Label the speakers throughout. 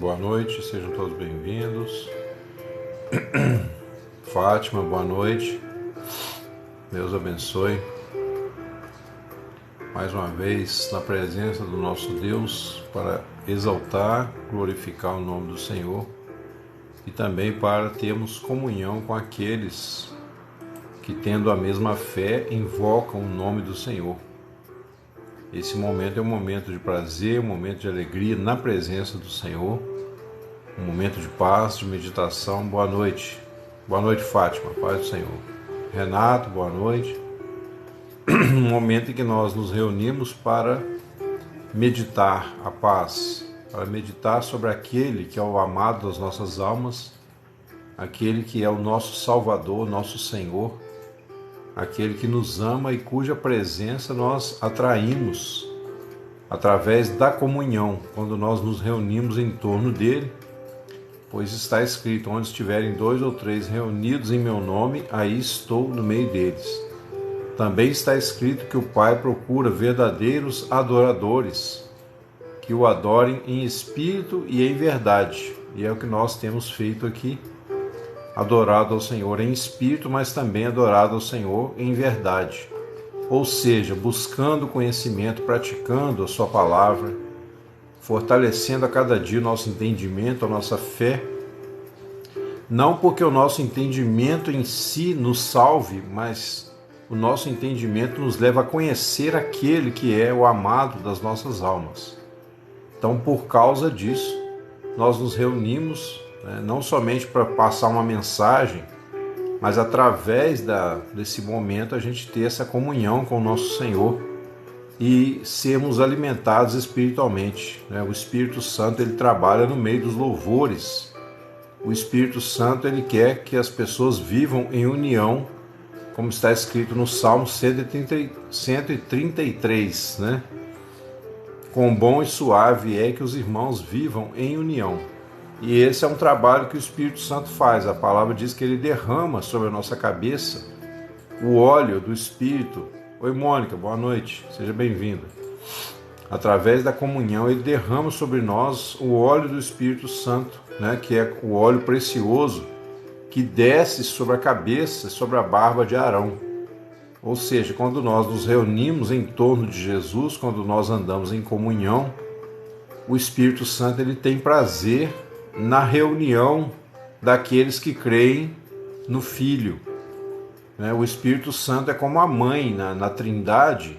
Speaker 1: Boa noite, sejam todos bem-vindos. Fátima, boa noite. Deus abençoe. Mais uma vez na presença do nosso Deus para exaltar, glorificar o nome do Senhor e também para termos comunhão com aqueles que, tendo a mesma fé, invocam o nome do Senhor. Esse momento é um momento de prazer, um momento de alegria na presença do Senhor, um momento de paz, de meditação. Boa noite. Boa noite, Fátima, paz do Senhor. Renato, boa noite. Um momento em que nós nos reunimos para meditar a paz, para meditar sobre aquele que é o amado das nossas almas, aquele que é o nosso Salvador, nosso Senhor, aquele que nos ama e cuja presença nós atraímos através da comunhão, quando nós nos reunimos em torno dele, pois está escrito: onde estiverem 2 ou 3 reunidos em meu nome, aí estou no meio deles. Também está escrito que o Pai procura verdadeiros adoradores, que o adorem em espírito e em verdade, e é o que nós temos feito aqui. Adorado ao Senhor em espírito, mas também adorado ao Senhor em verdade. Ou seja, buscando conhecimento, praticando a sua palavra, fortalecendo a cada dia o nosso entendimento, a nossa fé. Não porque o nosso entendimento em si nos salve, mas o nosso entendimento nos leva a conhecer aquele que é o amado das nossas almas. Então, por causa disso, nós nos reunimos, não somente para passar uma mensagem, mas através desse momento a gente ter essa comunhão com o nosso Senhor e sermos alimentados espiritualmente. O Espírito Santo, ele trabalha no meio dos louvores. O Espírito Santo, ele quer que as pessoas vivam em união, como está escrito no Salmo 133, Quão bom e suave é que os irmãos vivam em união. E esse é um trabalho que o Espírito Santo faz. A palavra diz que ele derrama sobre a nossa cabeça o óleo do Espírito. Oi, Mônica, boa noite, seja bem-vinda. Através da comunhão, ele derrama sobre nós o óleo do Espírito Santo, que é o óleo precioso que desce sobre a cabeça, sobre a barba de Arão. Ou seja, quando nós nos reunimos em torno de Jesus, quando nós andamos em comunhão, o Espírito Santo, ele tem prazer na reunião daqueles que creem no Filho. O Espírito Santo é como a mãe na Trindade.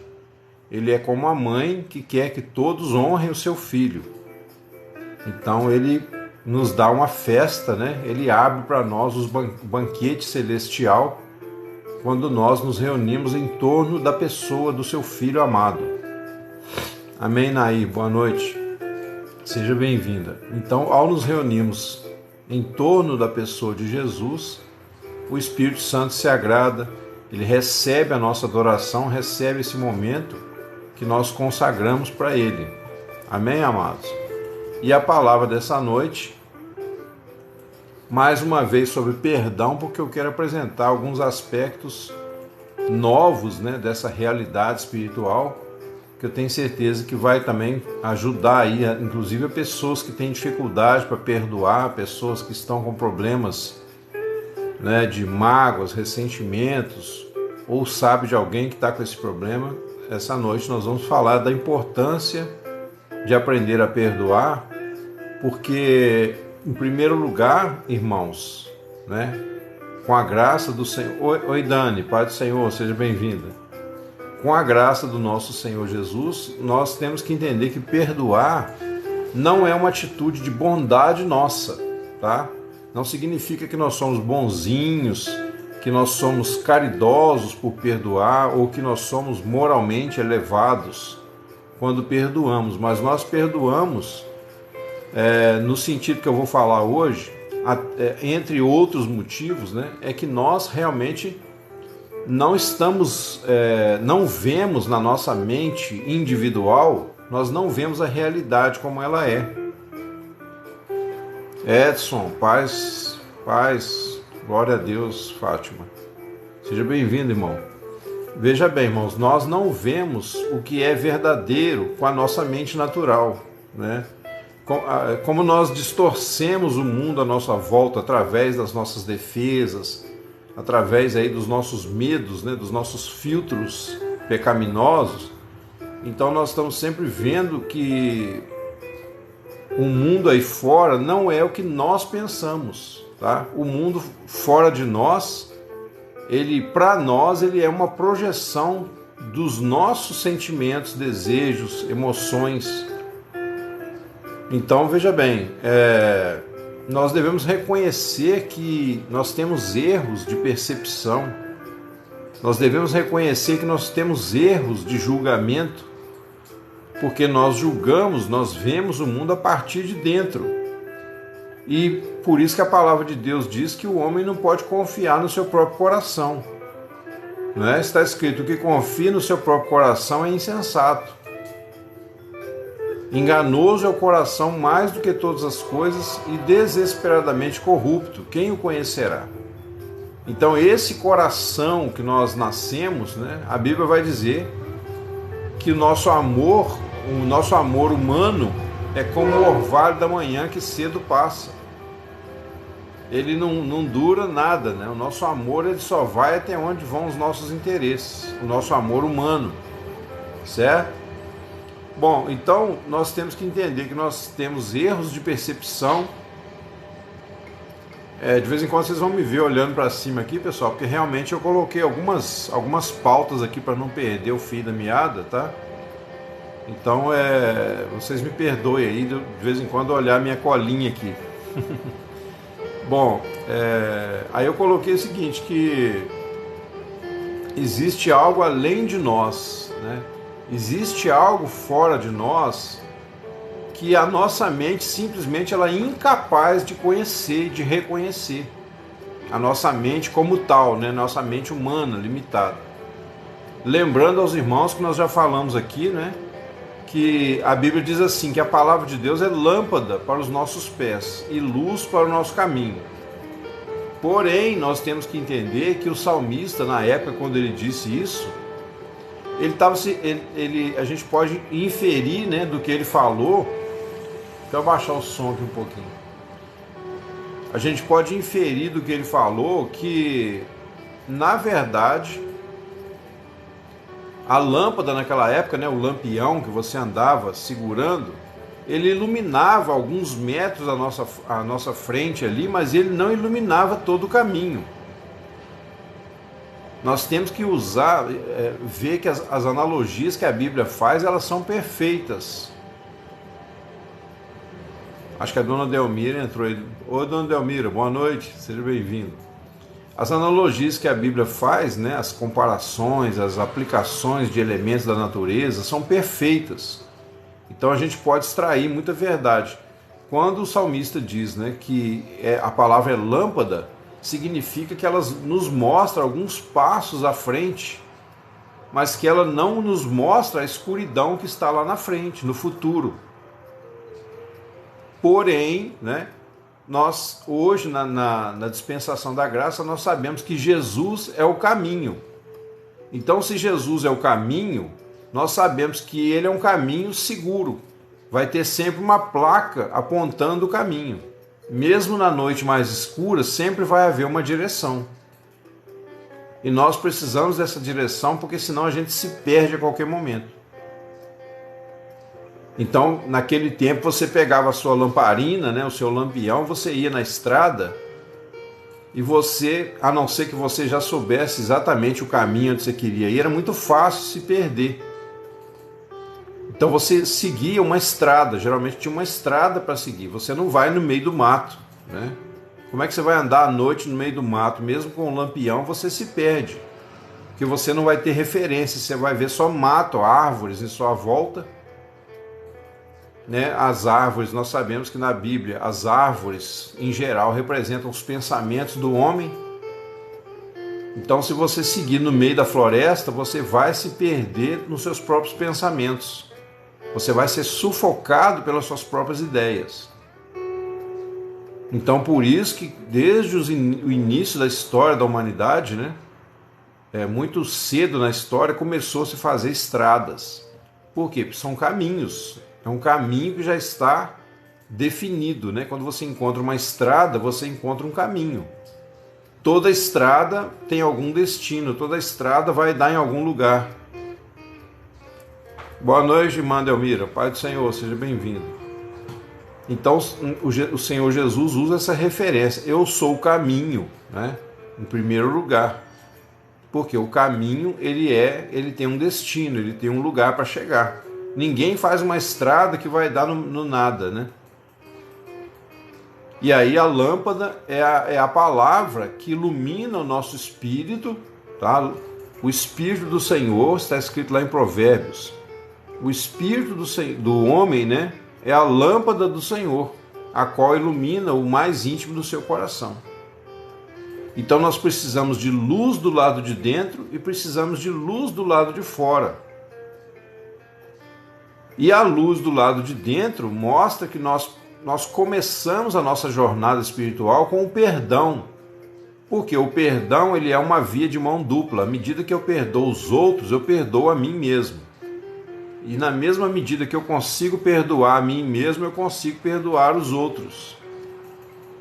Speaker 1: Ele é como a mãe que quer que todos honrem o seu filho. Então ele nos dá uma festa, Ele abre para nós o banquete celestial quando nós nos reunimos em torno da pessoa do seu Filho amado. Amém, Nair? Boa noite. Seja bem-vinda. Então, ao nos reunirmos em torno da pessoa de Jesus, o Espírito Santo se agrada, ele recebe a nossa adoração, recebe esse momento que nós consagramos para ele. Amém, amados? E a palavra dessa noite, mais uma vez sobre perdão, porque eu quero apresentar alguns aspectos novos, dessa realidade espiritual, que eu tenho certeza que vai também ajudar aí, inclusive a pessoas que têm dificuldade para perdoar, pessoas que estão com problemas, de mágoas, ressentimentos, ou sabe de alguém que está com esse problema. Essa noite nós vamos falar da importância de aprender a perdoar, porque, em primeiro lugar, irmãos, com a graça do Senhor... Oi, Dani, Pai do Senhor, seja bem-vinda. Com a graça do nosso Senhor Jesus, nós temos que entender que perdoar não é uma atitude de bondade nossa, tá? Não significa que nós somos bonzinhos, que nós somos caridosos por perdoar ou que nós somos moralmente elevados quando perdoamos, mas nós perdoamos no sentido que eu vou falar hoje, entre outros motivos, é que nós realmente não vemos na nossa mente individual, nós não vemos a realidade como ela é. Edson, paz, glória a Deus, Fátima. Seja bem-vindo, irmão. Veja bem, irmãos, nós não vemos o que é verdadeiro com a nossa mente natural, como nós distorcemos o mundo à nossa volta através das nossas defesas, através aí dos nossos medos, né, dos nossos filtros pecaminosos. Então nós estamos sempre vendo que o mundo aí fora não é o que nós pensamos, tá? O mundo fora de nós, para nós, ele é uma projeção dos nossos sentimentos, desejos, emoções. Então, veja bem, nós devemos reconhecer que nós temos erros de percepção, nós devemos reconhecer que nós temos erros de julgamento, porque nós julgamos, nós vemos o mundo a partir de dentro. E por isso que a palavra de Deus diz que o homem não pode confiar no seu próprio coração. Não é? Está escrito que confia no seu próprio coração é insensato. Enganoso é o coração mais do que todas as coisas e desesperadamente corrupto. Quem o conhecerá? Então esse coração que nós nascemos, né, a Bíblia vai dizer que o nosso amor humano é como o orvalho da manhã que cedo passa. Ele não dura nada, né? O nosso amor ele só vai até onde vão os nossos interesses, o nosso amor humano, certo? Bom, então nós temos que entender que nós temos erros de percepção. De vez em quando vocês vão me ver olhando para cima aqui, pessoal, porque realmente eu coloquei algumas pautas aqui para não perder o fio da meada, tá? Então, vocês me perdoem aí de vez em quando olhar minha colinha aqui. Bom, aí eu coloquei o seguinte, que existe algo além de nós, né? Existe algo fora de nós que a nossa mente simplesmente ela é incapaz de conhecer, de reconhecer. A nossa mente como tal, né? Nossa mente humana, limitada. Lembrando aos irmãos que nós já falamos aqui, né? Que a Bíblia diz assim, que a palavra de Deus é lâmpada para os nossos pés e luz para o nosso caminho. Porém, nós temos que entender que o salmista, na época quando ele disse isso, a gente pode inferir, né, do que ele falou. Deixa eu abaixar o som aqui um pouquinho. A gente pode inferir do que ele falou que, na verdade, a lâmpada naquela época, né, o lampião que você andava segurando, ele iluminava alguns metros à nossa frente ali, mas ele não iluminava todo o caminho. Nós temos que ver que as analogias que a Bíblia faz, elas são perfeitas. Acho que a dona Delmira entrou aí. Oi, dona Delmira, boa noite, seja bem-vindo. As analogias que a Bíblia faz, né, as comparações, as aplicações de elementos da natureza são perfeitas. Então a gente pode extrair muita verdade. Quando o salmista diz, né, que a palavra é lâmpada, significa que ela nos mostra alguns passos à frente, mas que ela não nos mostra a escuridão que está lá na frente, no futuro. Porém, né, nós hoje na dispensação da graça, nós sabemos que Jesus é o caminho. Então, se Jesus é o caminho, nós sabemos que ele é um caminho seguro. Vai ter sempre uma placa apontando o caminho. Mesmo na noite mais escura, sempre vai haver uma direção. E nós precisamos dessa direção, porque senão a gente se perde a qualquer momento. Então, naquele tempo, você pegava a sua lamparina, né, o seu lampião, você ia na estrada e você, a não ser que você já soubesse exatamente o caminho onde você queria ir, era muito fácil se perder. Então você seguia uma estrada, geralmente tinha uma estrada para seguir, você não vai no meio do mato, né? Como é que você vai andar à noite no meio do mato? Mesmo com um lampião você se perde, porque você não vai ter referência, você vai ver só mato, árvores em sua volta, né? As árvores, nós sabemos que na Bíblia as árvores em geral representam os pensamentos do homem. Então, se você seguir no meio da floresta, você vai se perder nos seus próprios pensamentos. Você vai ser sufocado pelas suas próprias ideias. Então, por isso que desde o início da história da humanidade, né, muito cedo na história, começou a se fazer estradas. Por quê? Porque são caminhos. É um caminho que já está definido, né? Quando você encontra uma estrada, você encontra um caminho. Toda estrada tem algum destino, toda estrada vai dar em algum lugar. Boa noite, irmã Delmira. Pai do Senhor, seja bem-vindo. Então, o Senhor Jesus usa essa referência. Eu sou o caminho, né? Em primeiro lugar. Porque o caminho, ele tem um destino, ele tem um lugar para chegar. Ninguém faz uma estrada que vai dar no nada, né? E aí a lâmpada é a palavra que ilumina o nosso espírito, tá? O Espírito do Senhor, está escrito lá em Provérbios. O Espírito do homem, né, é a lâmpada do Senhor, a qual ilumina o mais íntimo do seu coração. Então nós precisamos de luz do lado de dentro e precisamos de luz do lado de fora. E a luz do lado de dentro mostra que nós começamos a nossa jornada espiritual com o perdão. Porque o perdão, ele é uma via de mão dupla. À medida que eu perdoo os outros, eu perdoo a mim mesmo. E na mesma medida que eu consigo perdoar a mim mesmo, eu consigo perdoar os outros.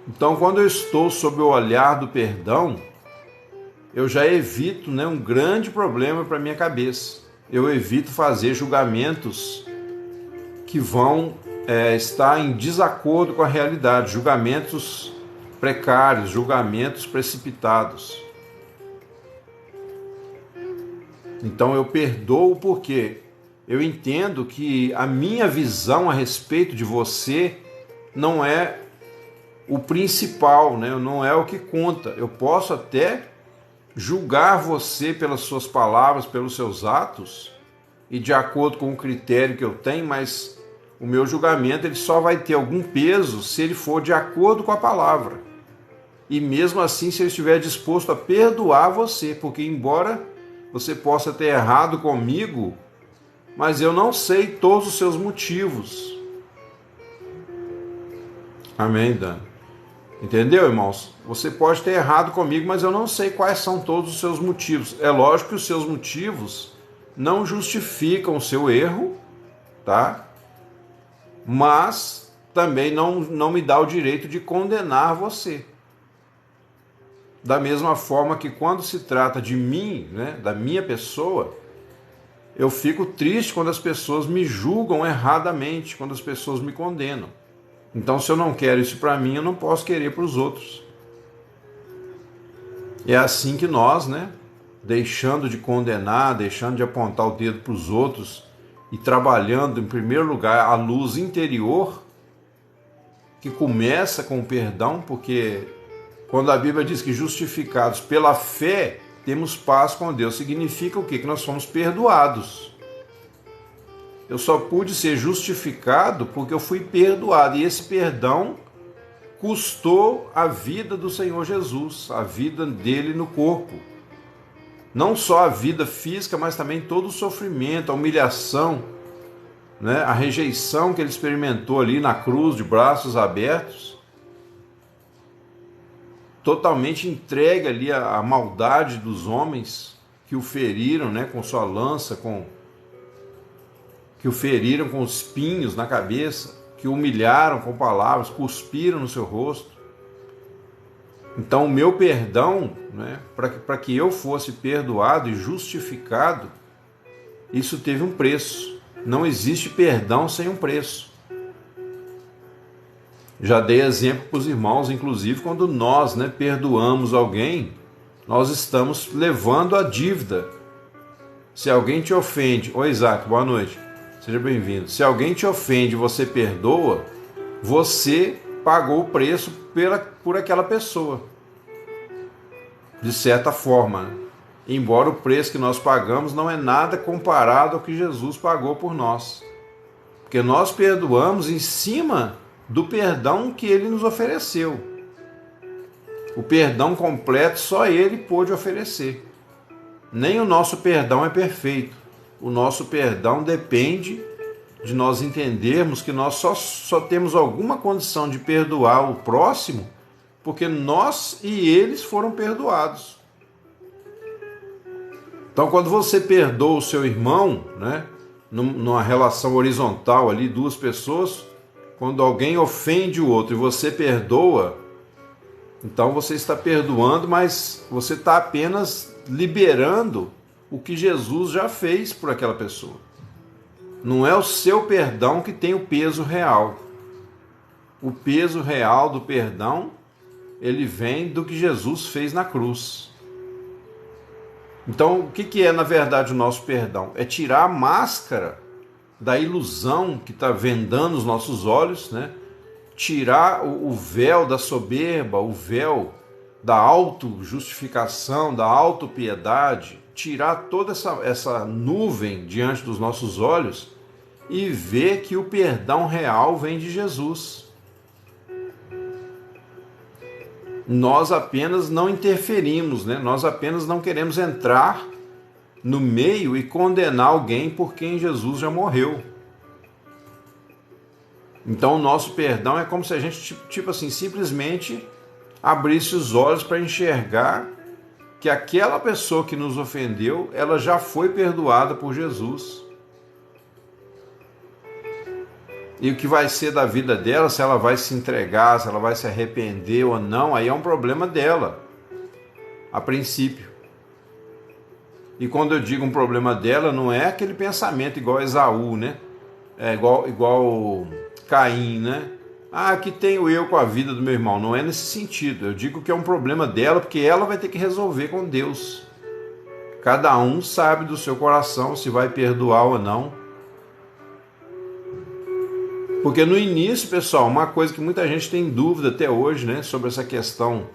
Speaker 1: Então, quando eu estou sob o olhar do perdão, eu já evito, né, um grande problema para a minha cabeça. Eu evito fazer julgamentos que vão estar em desacordo com a realidade, julgamentos precários, julgamentos precipitados. Então eu perdoo porque eu entendo que a minha visão a respeito de você não é o principal, né? Não é o que conta. Eu posso até julgar você pelas suas palavras, pelos seus atos e de acordo com o critério que eu tenho, mas o meu julgamento ele só vai ter algum peso se ele for de acordo com a palavra. E mesmo assim, se eu estiver disposto a perdoar você, porque embora você possa ter errado comigo, mas eu não sei todos os seus motivos. Amém, Dani? Entendeu, irmãos? Você pode ter errado comigo, mas eu não sei quais são todos os seus motivos. É lógico que os seus motivos não justificam o seu erro, tá? Mas também não me dá o direito de condenar você. Da mesma forma que quando se trata de mim, né, da minha pessoa, eu fico triste quando as pessoas me julgam erradamente, quando as pessoas me condenam. Então, se eu não quero isso para mim, eu não posso querer para os outros. É assim que nós, né, deixando de condenar, deixando de apontar o dedo para os outros e trabalhando, em primeiro lugar, a luz interior, que começa com o perdão, porque quando a Bíblia diz que justificados pela fé, temos paz com Deus, significa o quê? Que nós somos perdoados. Eu só pude ser justificado porque eu fui perdoado. E esse perdão custou a vida do Senhor Jesus, a vida dele no corpo. Não só a vida física, mas também todo o sofrimento, a humilhação, né? A rejeição que ele experimentou ali na cruz, de braços abertos. Totalmente entregue ali à maldade dos homens que o feriram, né, com sua lança, que o feriram com espinhos na cabeça, que o humilharam com palavras, cuspiram no seu rosto. Então o meu perdão, né, para que eu fosse perdoado e justificado, isso teve um preço. Não existe perdão sem um preço. Já dei exemplo para os irmãos, inclusive, quando nós, né, perdoamos alguém, nós estamos levando a dívida. Se alguém te ofende... Oi, Isaac, boa noite. Seja bem-vindo. Se alguém te ofende e você perdoa, você pagou o preço por aquela pessoa. De certa forma. Embora o preço que nós pagamos não é nada comparado ao que Jesus pagou por nós. Porque nós perdoamos em cima do perdão que ele nos ofereceu. O perdão completo só ele pôde oferecer. Nem o nosso perdão é perfeito. O nosso perdão depende de nós entendermos que nós só temos alguma condição de perdoar o próximo porque nós e eles foram perdoados. Então, quando você perdoa o seu irmão, né, numa relação horizontal ali, duas pessoas, Quando alguém ofende o outro e você perdoa, então você está perdoando, mas você está apenas liberando o que Jesus já fez por aquela pessoa. Não é o seu perdão que tem o peso real. O peso real do perdão, ele vem do que Jesus fez na cruz. Então, o que é, na verdade, o nosso perdão? É tirar a máscara da ilusão que está vendando os nossos olhos, né? Tirar o véu da soberba, o véu da auto-justificação, da auto-piedade, tirar toda essa nuvem diante dos nossos olhos e ver que o perdão real vem de Jesus. Nós apenas não interferimos, né? Nós apenas não queremos entrar no meio e condenar alguém por quem Jesus já morreu. Então o nosso perdão é como se a gente, tipo assim, simplesmente abrisse os olhos para enxergar que aquela pessoa que nos ofendeu, ela já foi perdoada por Jesus. E o que vai ser da vida dela, se ela vai se entregar, se ela vai se arrepender ou não, aí é um problema dela, a princípio. E quando eu digo um problema dela, não é aquele pensamento igual Esaú, né? É igual Caim, né? Ah, que tenho eu com a vida do meu irmão. Não é nesse sentido. Eu digo que é um problema dela, porque ela vai ter que resolver com Deus. Cada um sabe do seu coração se vai perdoar ou não. Porque no início, pessoal, uma coisa que muita gente tem dúvida até hoje, né, sobre essa questão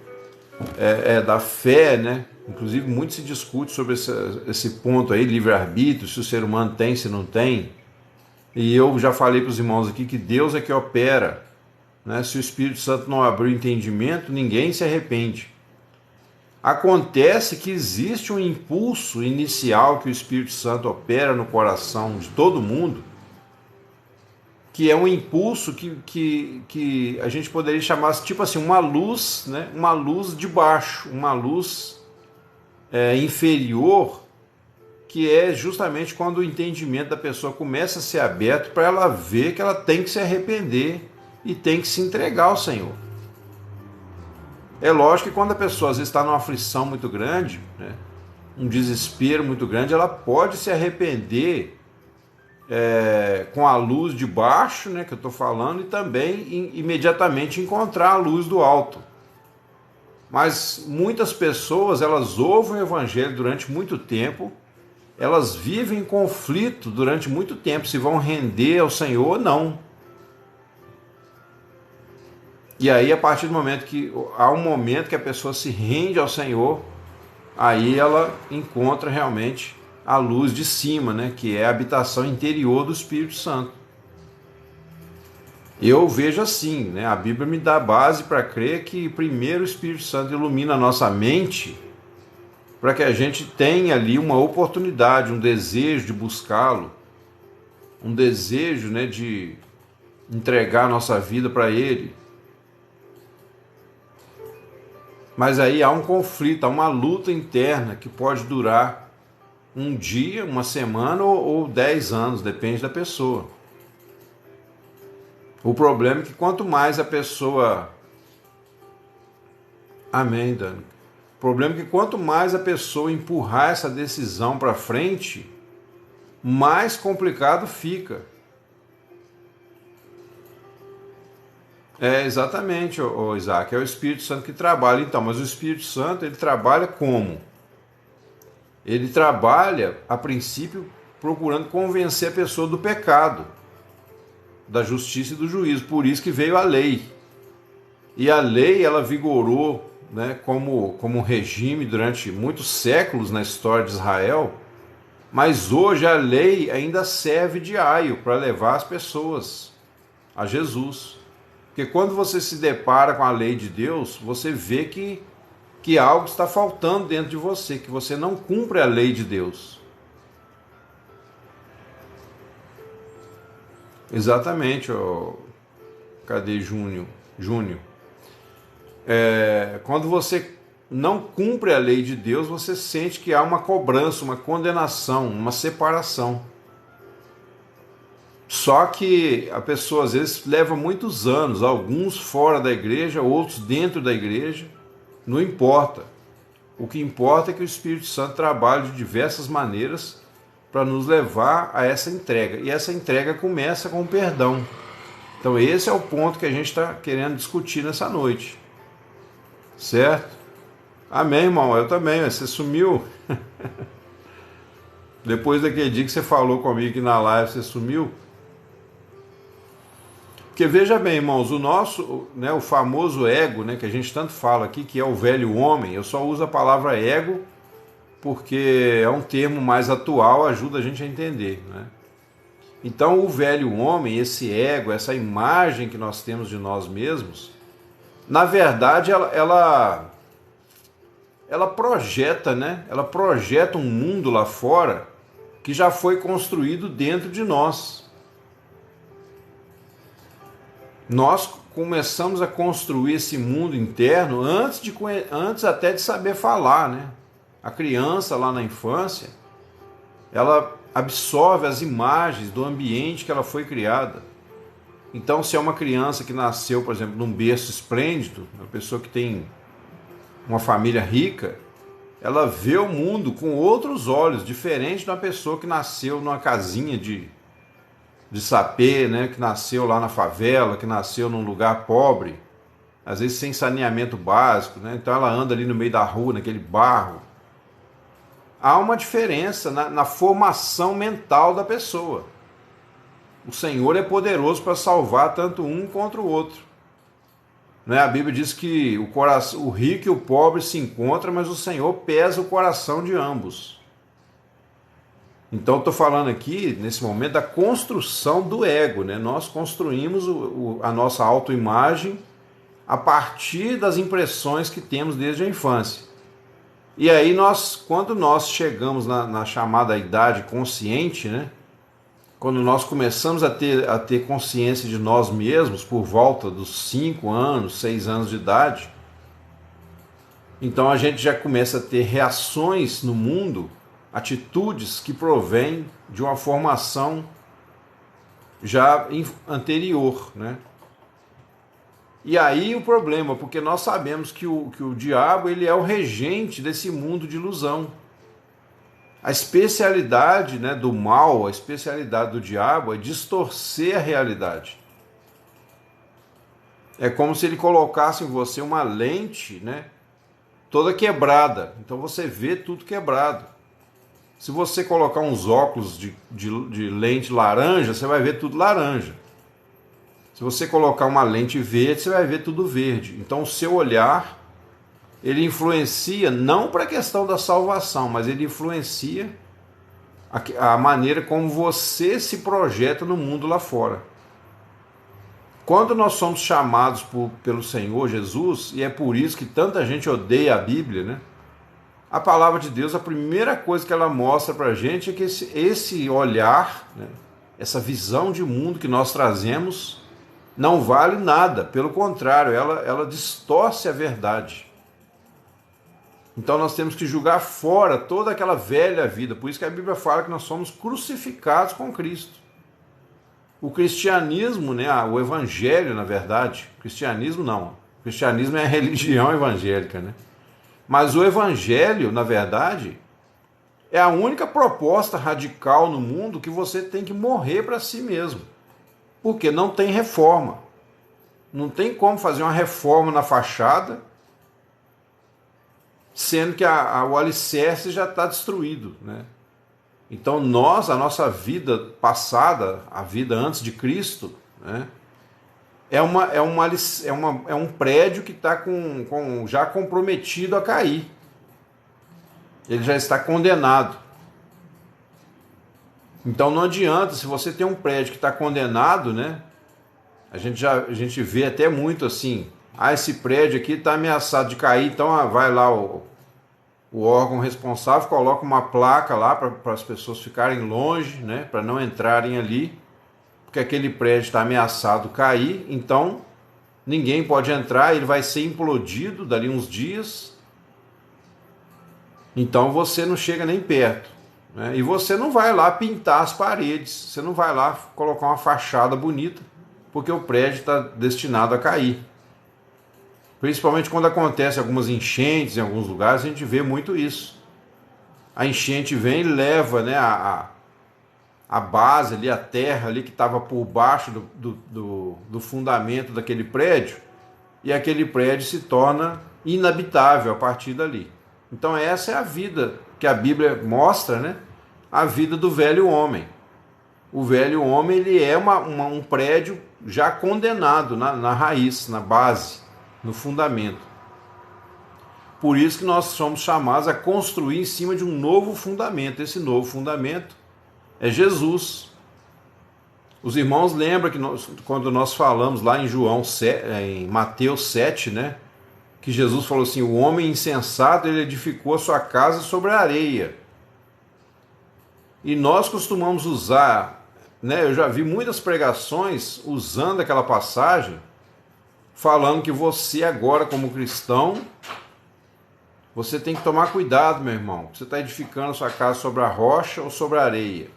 Speaker 1: da fé, né? Inclusive muito se discute sobre esse ponto aí, livre-arbítrio, se o ser humano tem, se não tem. E eu já falei para os irmãos aqui que Deus é que opera, né? Se o Espírito Santo não abrir o entendimento, ninguém se arrepende. Acontece que existe um impulso inicial que o Espírito Santo opera no coração de todo mundo, que é um impulso que a gente poderia chamar tipo assim, uma luz, né? Uma luz de baixo, uma luz inferior, que é justamente quando o entendimento da pessoa começa a ser aberto para ela ver que ela tem que se arrepender e tem que se entregar ao Senhor. É lógico que quando a pessoa às vezes está numa aflição muito grande, né? Um desespero muito grande, ela pode se arrepender com a luz de baixo, né, que eu estou falando, e também imediatamente encontrar a luz do alto. Mas muitas pessoas, elas ouvem o evangelho durante muito tempo, elas vivem em conflito durante muito tempo, se vão render ao Senhor ou não. E aí, a partir do momento que há um momento que a pessoa se rende ao Senhor, aí ela encontra realmente a luz de cima, né, que é a habitação interior do Espírito Santo. Eu vejo assim, né, a Bíblia me dá base para crer que primeiro o Espírito Santo ilumina a nossa mente para que a gente tenha ali uma oportunidade, um desejo de buscá-lo, um desejo, né, de entregar a nossa vida para Ele. Mas aí há um conflito, há uma luta interna que pode durar um dia, uma semana ou 10 anos, depende da pessoa. O problema é que quanto mais a pessoa... Amém, Dani. O problema é que quanto mais a pessoa empurrar essa decisão para frente, mais complicado fica. Exatamente, Isaac, é o Espírito Santo que trabalha. Então, mas o Espírito Santo, ele trabalha como? Ele trabalha, a princípio, procurando convencer a pessoa do pecado, da justiça e do juízo. Por isso que veio a lei. E a lei, ela vigorou, né, como regime durante muitos séculos na história de Israel, mas hoje a lei ainda serve de aio para levar as pessoas a Jesus. Porque quando você se depara com a lei de Deus, você vê que algo está faltando dentro de você, que você não cumpre a lei de Deus. Exatamente, cadê Júnior? Quando você não cumpre a lei de Deus, você sente que há uma cobrança, uma condenação, uma separação. Só que a pessoa às vezes leva muitos anos, alguns fora da igreja, outros dentro da igreja, não importa. O que importa é que o Espírito Santo trabalha de diversas maneiras para nos levar a essa entrega. E essa entrega começa com o perdão. Então esse é o ponto que a gente está querendo discutir nessa noite. Certo? Amém, irmão. Eu também. Você sumiu. Depois daquele dia que você falou comigo aqui na live, você sumiu. Porque veja bem, irmãos, o famoso ego, né, que a gente tanto fala aqui, que é o velho homem, eu só uso a palavra ego porque é um termo mais atual, ajuda a gente a entender, né? Então o velho homem, esse ego, essa imagem que nós temos de nós mesmos, na verdade ela projeta, né? Ela projeta um mundo lá fora que já foi construído dentro de nós. Nós começamos a construir esse mundo interno antes até de saber falar, né? A criança lá na infância, ela absorve as imagens do ambiente que ela foi criada. Então, se é uma criança que nasceu, por exemplo, num berço esplêndido, uma pessoa que tem uma família rica, ela vê o mundo com outros olhos, diferente de uma pessoa que nasceu numa casinha de sapê, né, que nasceu lá na favela, que nasceu num lugar pobre, às vezes sem saneamento básico, né? Então ela anda ali no meio da rua, naquele barro. Há uma diferença na formação mental da pessoa. O Senhor é poderoso para salvar tanto um contra o outro. Né? A Bíblia diz que o rico e o pobre se encontram, mas o Senhor pesa o coração de ambos. Então estou falando aqui, nesse momento, da construção do ego, né? Nós construímos a nossa autoimagem a partir das impressões que temos desde a infância. E aí, quando nós chegamos na chamada idade consciente, né? Quando nós começamos a ter consciência de nós mesmos, por volta dos 5 anos, 6 anos de idade, então a gente já começa a ter reações no mundo, atitudes que provêm de uma formação já anterior, né? E aí o problema, porque nós sabemos que o diabo ele é o regente desse mundo de ilusão. A especialidade, né, do mal, a especialidade do diabo é distorcer a realidade. É como se ele colocasse em você uma lente, né, toda quebrada. Então você vê tudo quebrado. Se você colocar uns óculos de lente laranja, você vai ver tudo laranja. Se você colocar uma lente verde, você vai ver tudo verde. Então o seu olhar, ele influencia não para a questão da salvação, mas ele influencia a maneira como você se projeta no mundo lá fora. Quando nós somos chamados pelo Senhor Jesus, e é por isso que tanta gente odeia a Bíblia, né? A palavra de Deus, a primeira coisa que ela mostra para a gente é que esse olhar, né, essa visão de mundo que nós trazemos, não vale nada. Pelo contrário, ela distorce a verdade. Então nós temos que julgar fora toda aquela velha vida. Por isso que a Bíblia fala que nós somos crucificados com Cristo. O cristianismo, né, o evangelho, na verdade, cristianismo não. O cristianismo é a religião evangélica, né? Mas o evangelho, na verdade, é a única proposta radical no mundo que você tem que morrer para si mesmo. Porque não tem reforma. Não tem como fazer uma reforma na fachada, sendo que o alicerce já está destruído, né? Então a nossa vida passada, a vida antes de Cristo, né, é um prédio que está já comprometido a cair. Ele já está condenado. Então não adianta, se você tem um prédio que está condenado, né? A gente vê até muito assim, esse prédio aqui está ameaçado de cair, então vai lá o órgão responsável, coloca uma placa lá para as pessoas ficarem longe, né? Para não entrarem ali, porque aquele prédio está ameaçado de cair, então ninguém pode entrar, ele vai ser implodido dali uns dias, então você não chega nem perto. né? E você não vai lá pintar as paredes, você não vai lá colocar uma fachada bonita, porque o prédio está destinado a cair. Principalmente quando acontece algumas enchentes em alguns lugares, a gente vê muito isso. A enchente vem e leva, né, a base ali, a terra ali que estava por baixo do fundamento daquele prédio, e aquele prédio se torna inabitável a partir dali. Então essa é a vida que a Bíblia mostra, né? A vida do velho homem. O velho homem, ele é um prédio já condenado na raiz, na base, no fundamento. Por isso que nós somos chamados a construir em cima de um novo fundamento. Esse novo fundamento é Jesus. Os irmãos lembram que quando nós falamos lá em Mateus 7, né, que Jesus falou assim: o homem insensato, ele edificou a sua casa sobre a areia. E nós costumamos usar, né, eu já vi muitas pregações usando aquela passagem, falando que você agora, como cristão, você tem que tomar cuidado, meu irmão. Você está edificando a sua casa sobre a rocha ou sobre a areia.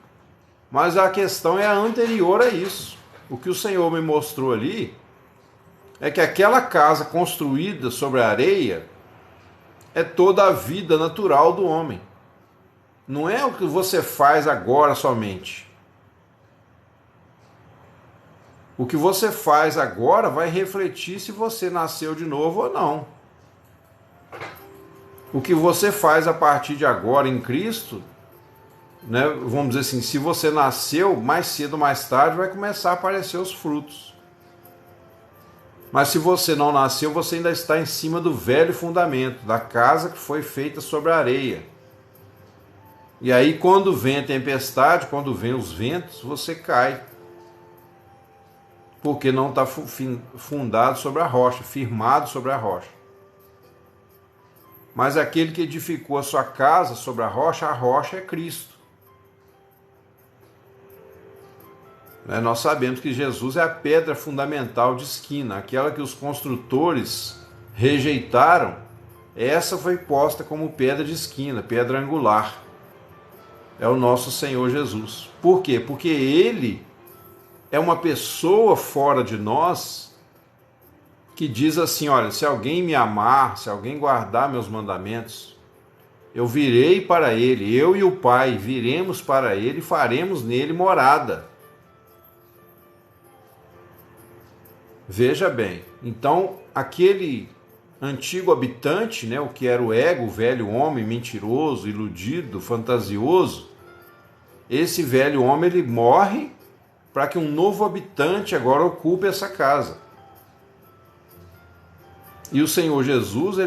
Speaker 1: Mas a questão é a anterior a isso. O que o Senhor me mostrou ali é que aquela casa construída sobre a areia é toda a vida natural do homem. Não é o que você faz agora somente. O que você faz agora vai refletir se você nasceu de novo ou não. O que você faz a partir de agora em Cristo, né, vamos dizer assim, se você nasceu, mais cedo ou mais tarde vai começar a aparecer os frutos. Mas se você não nasceu, você ainda está em cima do velho fundamento, da casa que foi feita sobre a areia. E aí quando vem a tempestade, quando vem os ventos, você cai. Porque não está fundado sobre a rocha, firmado sobre a rocha. Mas aquele que edificou a sua casa sobre a rocha é Cristo. Nós sabemos que Jesus é a pedra fundamental de esquina, aquela que os construtores rejeitaram. Essa foi posta como pedra de esquina, pedra angular. É o nosso Senhor Jesus. Por quê? Porque Ele é uma pessoa fora de nós que diz assim: olha, se alguém me amar, se alguém guardar meus mandamentos, eu virei para ele, eu e o Pai viremos para ele e faremos nele morada. Veja bem, então aquele antigo habitante, né, o que era o ego, o velho homem mentiroso, iludido, fantasioso, esse velho homem ele morre para que um novo habitante agora ocupe essa casa. E o Senhor Jesus,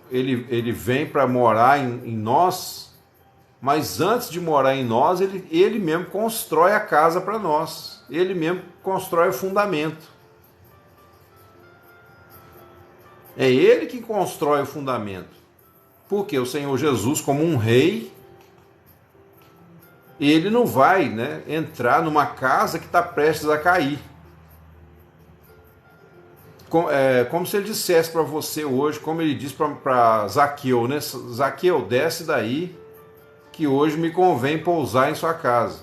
Speaker 1: ele vem para morar em nós, mas antes de morar em nós, ele mesmo constrói a casa para nós. Ele mesmo constrói o fundamento. É Ele que constrói o fundamento. Porque o Senhor Jesus, como um rei, ele não vai, né, entrar numa casa que está prestes a cair. Como se ele dissesse para você hoje, como ele disse para Zaqueu, né? Zaqueu, desce daí, que hoje me convém pousar em sua casa.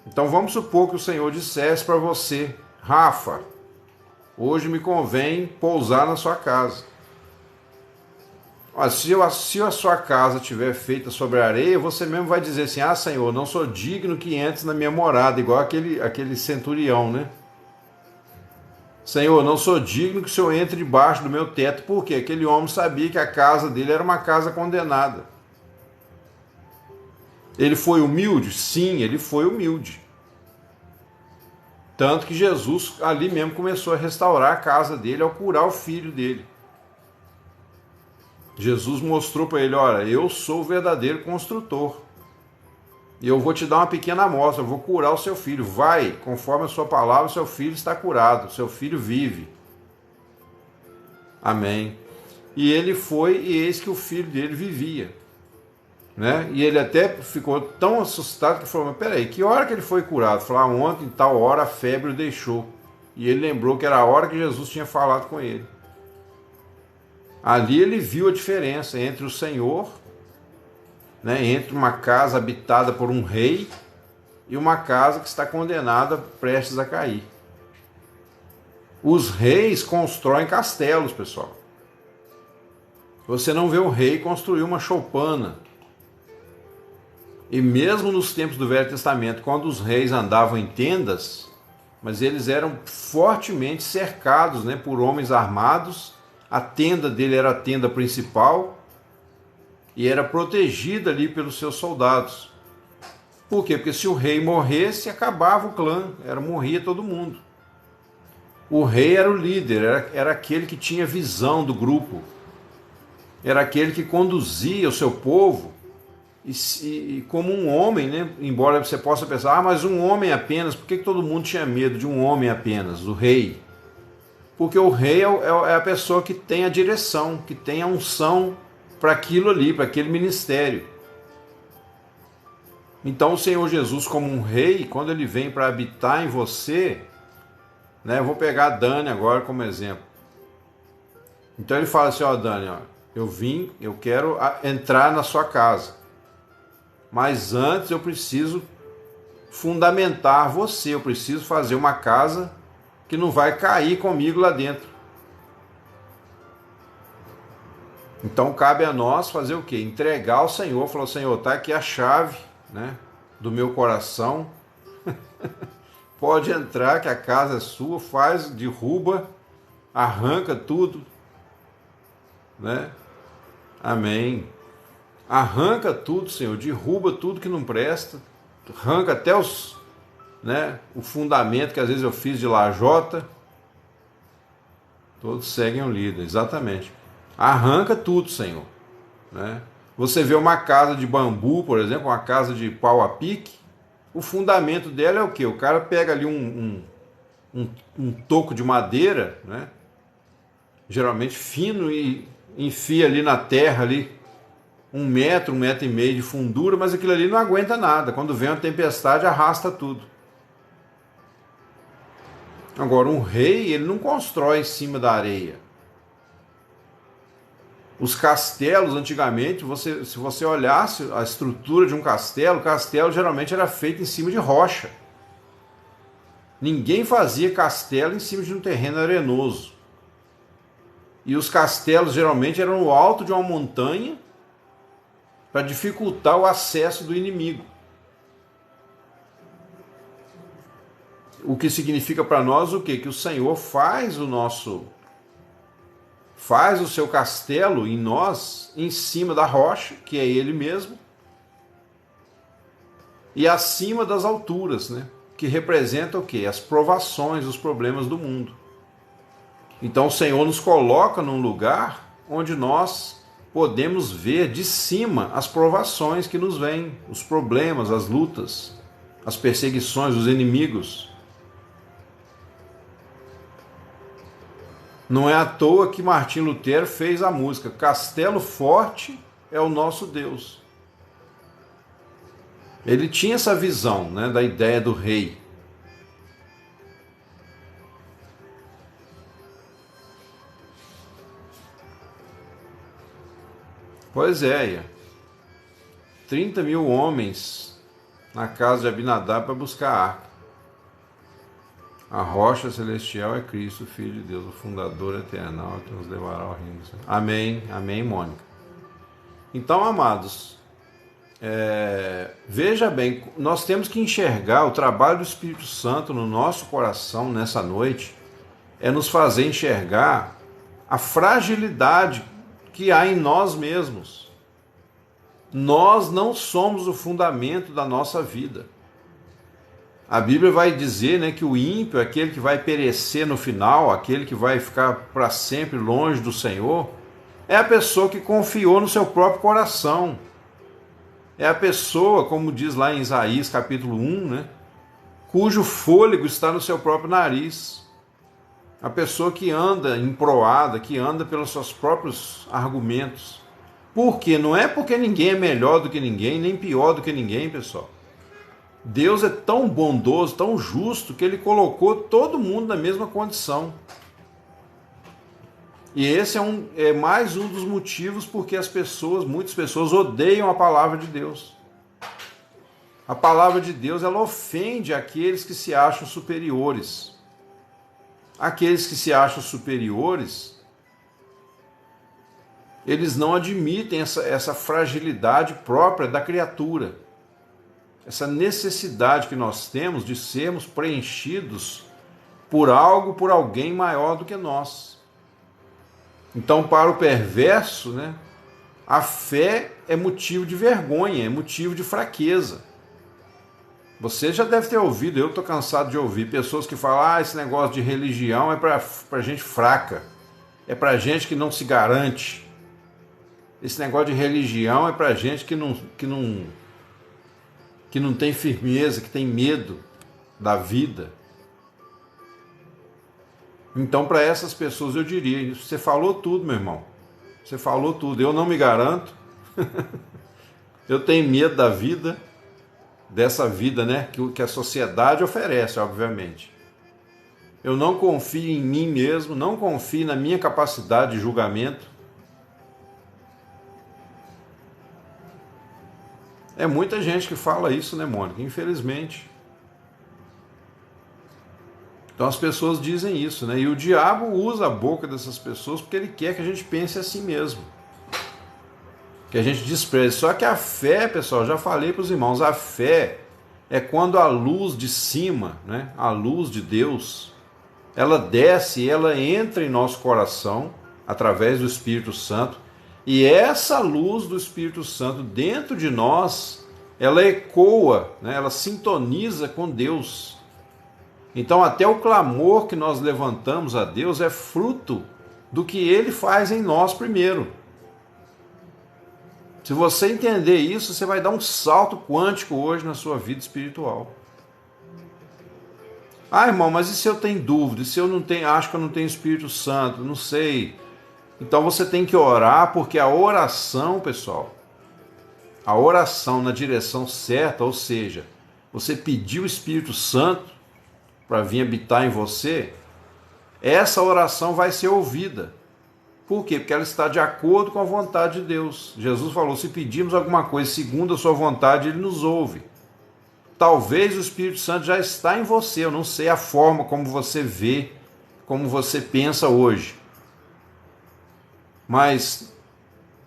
Speaker 1: Então vamos supor que o Senhor dissesse para você: Rafa, hoje me convém pousar na sua casa. Se a sua casa estiver feita sobre areia, você mesmo vai dizer assim: ah, Senhor, não sou digno que entres na minha morada, igual aquele centurião, né? Senhor, não sou digno que o Senhor entre debaixo do meu teto. Por quê? Aquele homem sabia que a casa dele era uma casa condenada. Ele foi humilde? Sim, ele foi humilde. Tanto que Jesus ali mesmo começou a restaurar a casa dele ao curar o filho dele. Jesus mostrou para ele: olha, eu sou o verdadeiro construtor. E eu vou te dar uma pequena amostra, eu vou curar o seu filho. Vai, conforme a sua palavra, o seu filho está curado, o seu filho vive. Amém. E ele foi, e eis que o filho dele vivia. Né? E ele até ficou tão assustado que falou: mas peraí, que hora que ele foi curado? Falou: ontem, tal hora, a febre o deixou. E ele lembrou que era a hora que Jesus tinha falado com ele. Ali ele viu a diferença entre o Senhor né, entre uma casa habitada por um rei e uma casa que está condenada, prestes a cair. Os reis constroem castelos, pessoal. Você não vê o rei construir uma choupana. E mesmo nos tempos do Velho Testamento, quando os reis andavam em tendas, mas eles eram fortemente cercados, né, por homens armados. A tenda dele era a tenda principal e era protegida ali pelos seus soldados. Por quê? Porque se o rei morresse, acabava o clã, morria todo mundo. O rei era o líder, era aquele que tinha visão do grupo, era aquele que conduzia o seu povo, e como um homem, né? Embora você possa pensar, mas um homem apenas, por que todo mundo tinha medo de um homem apenas, o rei? Porque o rei é a pessoa que tem a direção, que tem a unção para aquilo ali, para aquele ministério. Então o Senhor Jesus, como um rei, quando ele vem para habitar em você, né, eu vou pegar a Dani agora como exemplo. Então ele fala assim, ó, Dani, ó, eu quero entrar na sua casa, mas antes eu preciso fundamentar você, eu preciso fazer uma casa que não vai cair comigo lá dentro. Então cabe a nós fazer o quê? Entregar ao Senhor, falar, Senhor, tá aqui a chave, né, do meu coração, pode entrar que a casa é sua, faz, derruba, arranca tudo, né? Amém. Arranca tudo, Senhor, derruba tudo que não presta, arranca até o fundamento que às vezes eu fiz de lajota. Todos seguem o líder, exatamente. Arranca tudo, Senhor, né? Você vê uma casa de bambu, por exemplo, uma casa de pau a pique, o fundamento dela é o quê? O cara pega ali um toco de madeira, né, geralmente fino, e enfia ali na terra ali 1 metro, 1,5 metro de fundura, mas aquilo ali não aguenta nada. Quando vem uma tempestade, arrasta tudo. Agora, um rei, ele não constrói em cima da areia. Os castelos, antigamente, se você olhasse a estrutura de um castelo, o castelo geralmente era feito em cima de rocha. Ninguém fazia castelo em cima de um terreno arenoso. E os castelos geralmente eram no alto de uma montanha para dificultar o acesso do inimigo. O que significa para nós o quê? Que o Senhor faz o seu castelo em nós, em cima da rocha, que é Ele mesmo, e acima das alturas, né? Que representa o quê? As provações, os problemas do mundo. Então o Senhor nos coloca num lugar onde nós podemos ver de cima as provações que nos vêm, os problemas, as lutas, as perseguições, os inimigos. Não é à toa que Martim Lutero fez a música Castelo Forte é o Nosso Deus. Ele tinha essa visão, né, da ideia do rei. Pois é, 30 mil homens na casa de Abinadab para buscar a arca. A rocha celestial é Cristo, Filho de Deus, o fundador eternal que nos levará ao reino do Senhor. Amém, amém, Mônica. Então, amados, veja bem, nós temos que enxergar o trabalho do Espírito Santo no nosso coração nessa noite, é nos fazer enxergar a fragilidade que há em nós mesmos. Nós não somos o fundamento da nossa vida. A Bíblia vai dizer, né, que o ímpio, aquele que vai perecer no final, aquele que vai ficar para sempre longe do Senhor, é a pessoa que confiou no seu próprio coração. É a pessoa, como diz lá em Isaías capítulo 1, né, cujo fôlego está no seu próprio nariz. A pessoa que anda emproada, que anda pelos seus próprios argumentos. Por quê? Não é porque ninguém é melhor do que ninguém, nem pior do que ninguém, pessoal. Deus é tão bondoso, tão justo, que Ele colocou todo mundo na mesma condição. E esse é mais um dos motivos porque muitas pessoas odeiam a palavra de Deus. A palavra de Deus, ela ofende aqueles que se acham superiores. Aqueles que se acham superiores, eles não admitem essa fragilidade própria da criatura. Essa necessidade que nós temos de sermos preenchidos por algo, por alguém maior do que nós. Então, para o perverso, né, a fé é motivo de vergonha, é motivo de fraqueza. Você já deve ter ouvido, eu estou cansado de ouvir, pessoas que falam, esse negócio de religião é para gente fraca, é para gente que não se garante. Esse negócio de religião é para gente que não tem firmeza, que tem medo da vida. Então, para essas pessoas eu diria, você falou tudo, meu irmão. Você falou tudo. Eu não me garanto. Eu tenho medo da vida, dessa vida, né, que a sociedade oferece, obviamente. Eu não confio em mim mesmo, não confio na minha capacidade de julgamento. É muita gente que fala isso, né, Mônica? Infelizmente. Então as pessoas dizem isso, né? E o diabo usa a boca dessas pessoas porque ele quer que a gente pense assim mesmo. Que a gente despreze. Só que a fé, pessoal, já falei para os irmãos, a fé é quando a luz de cima, né, a luz de Deus, ela desce e ela entra em nosso coração através do Espírito Santo. E essa luz do Espírito Santo dentro de nós, ela ecoa, né, ela sintoniza com Deus. Então até o clamor que nós levantamos a Deus é fruto do que Ele faz em nós primeiro. Se você entender isso, você vai dar um salto quântico hoje na sua vida espiritual. Irmão, mas e se eu tenho dúvida? E se eu não tenho, acho que eu não tenho Espírito Santo? Não sei. Então você tem que orar, porque a oração, pessoal, a oração na direção certa, ou seja, você pedir o Espírito Santo para vir habitar em você, essa oração vai ser ouvida. Por quê? Porque ela está de acordo com a vontade de Deus. Jesus falou, se pedirmos alguma coisa segundo a sua vontade, Ele nos ouve. Talvez o Espírito Santo já está em você, eu não sei a forma como você vê, como você pensa hoje. Mas,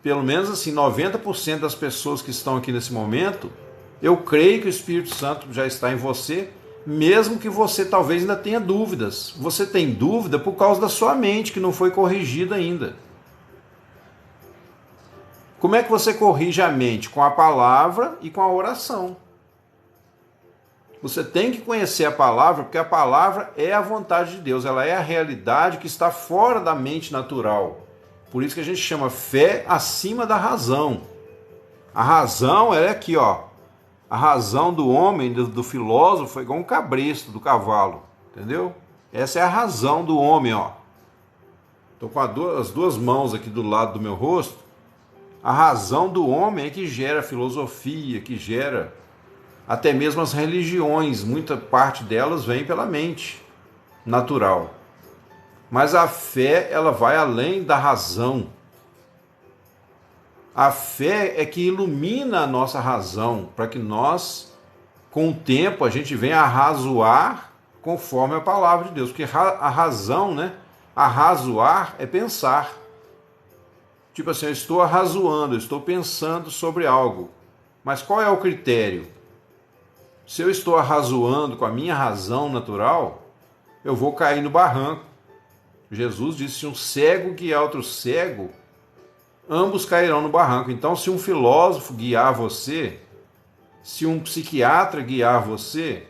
Speaker 1: pelo menos assim, 90% das pessoas que estão aqui nesse momento, eu creio que o Espírito Santo já está em você, mesmo que você talvez ainda tenha dúvidas. Você tem dúvida por causa da sua mente, que não foi corrigida ainda. Como é que você corrige a mente? Com a palavra e com a oração. Você tem que conhecer a palavra, porque a palavra é a vontade de Deus, ela é a realidade que está fora da mente natural. Por isso que a gente chama fé acima da razão. A razão é aqui, ó. A razão do homem, do filósofo, é igual um cabresto do cavalo, entendeu? Essa é a razão do homem, ó. Estou com as duas mãos aqui do lado do meu rosto. A razão do homem é que gera a filosofia, que gera até mesmo as religiões. Muita parte delas vem pela mente natural. Mas a fé, ela vai além da razão. A fé é que ilumina a nossa razão, para que nós, com o tempo, a gente venha a razoar conforme a palavra de Deus. Porque a razão, né? Arrazoar é pensar. Tipo assim, eu estou arrazoando, eu estou pensando sobre algo. Mas qual é o critério? Se eu estou arrazoando com a minha razão natural, eu vou cair no barranco. Jesus disse, se um cego guiar outro cego, ambos cairão no barranco. Então, se um filósofo guiar você, se um psiquiatra guiar você,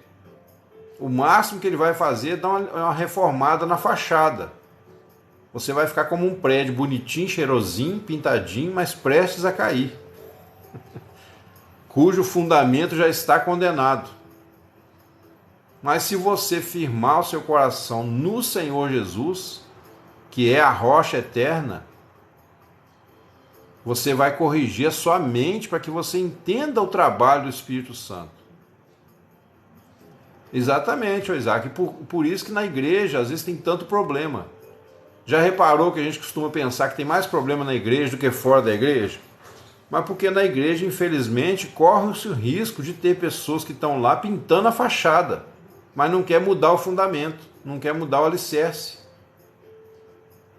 Speaker 1: o máximo que ele vai fazer é dar uma reformada na fachada. Você vai ficar como um prédio bonitinho, cheirosinho, pintadinho, mas prestes a cair, cujo fundamento já está condenado. Mas se você firmar o seu coração no Senhor Jesus, que é a rocha eterna, você vai corrigir a sua mente para que você entenda o trabalho do Espírito Santo. Exatamente, Isaac. Por isso que na igreja às vezes tem tanto problema. Já reparou que a gente costuma pensar que tem mais problema na igreja do que fora da igreja? Mas porque na igreja, infelizmente, corre-se o risco de ter pessoas que estão lá pintando a fachada, mas não quer mudar o fundamento, não quer mudar o alicerce.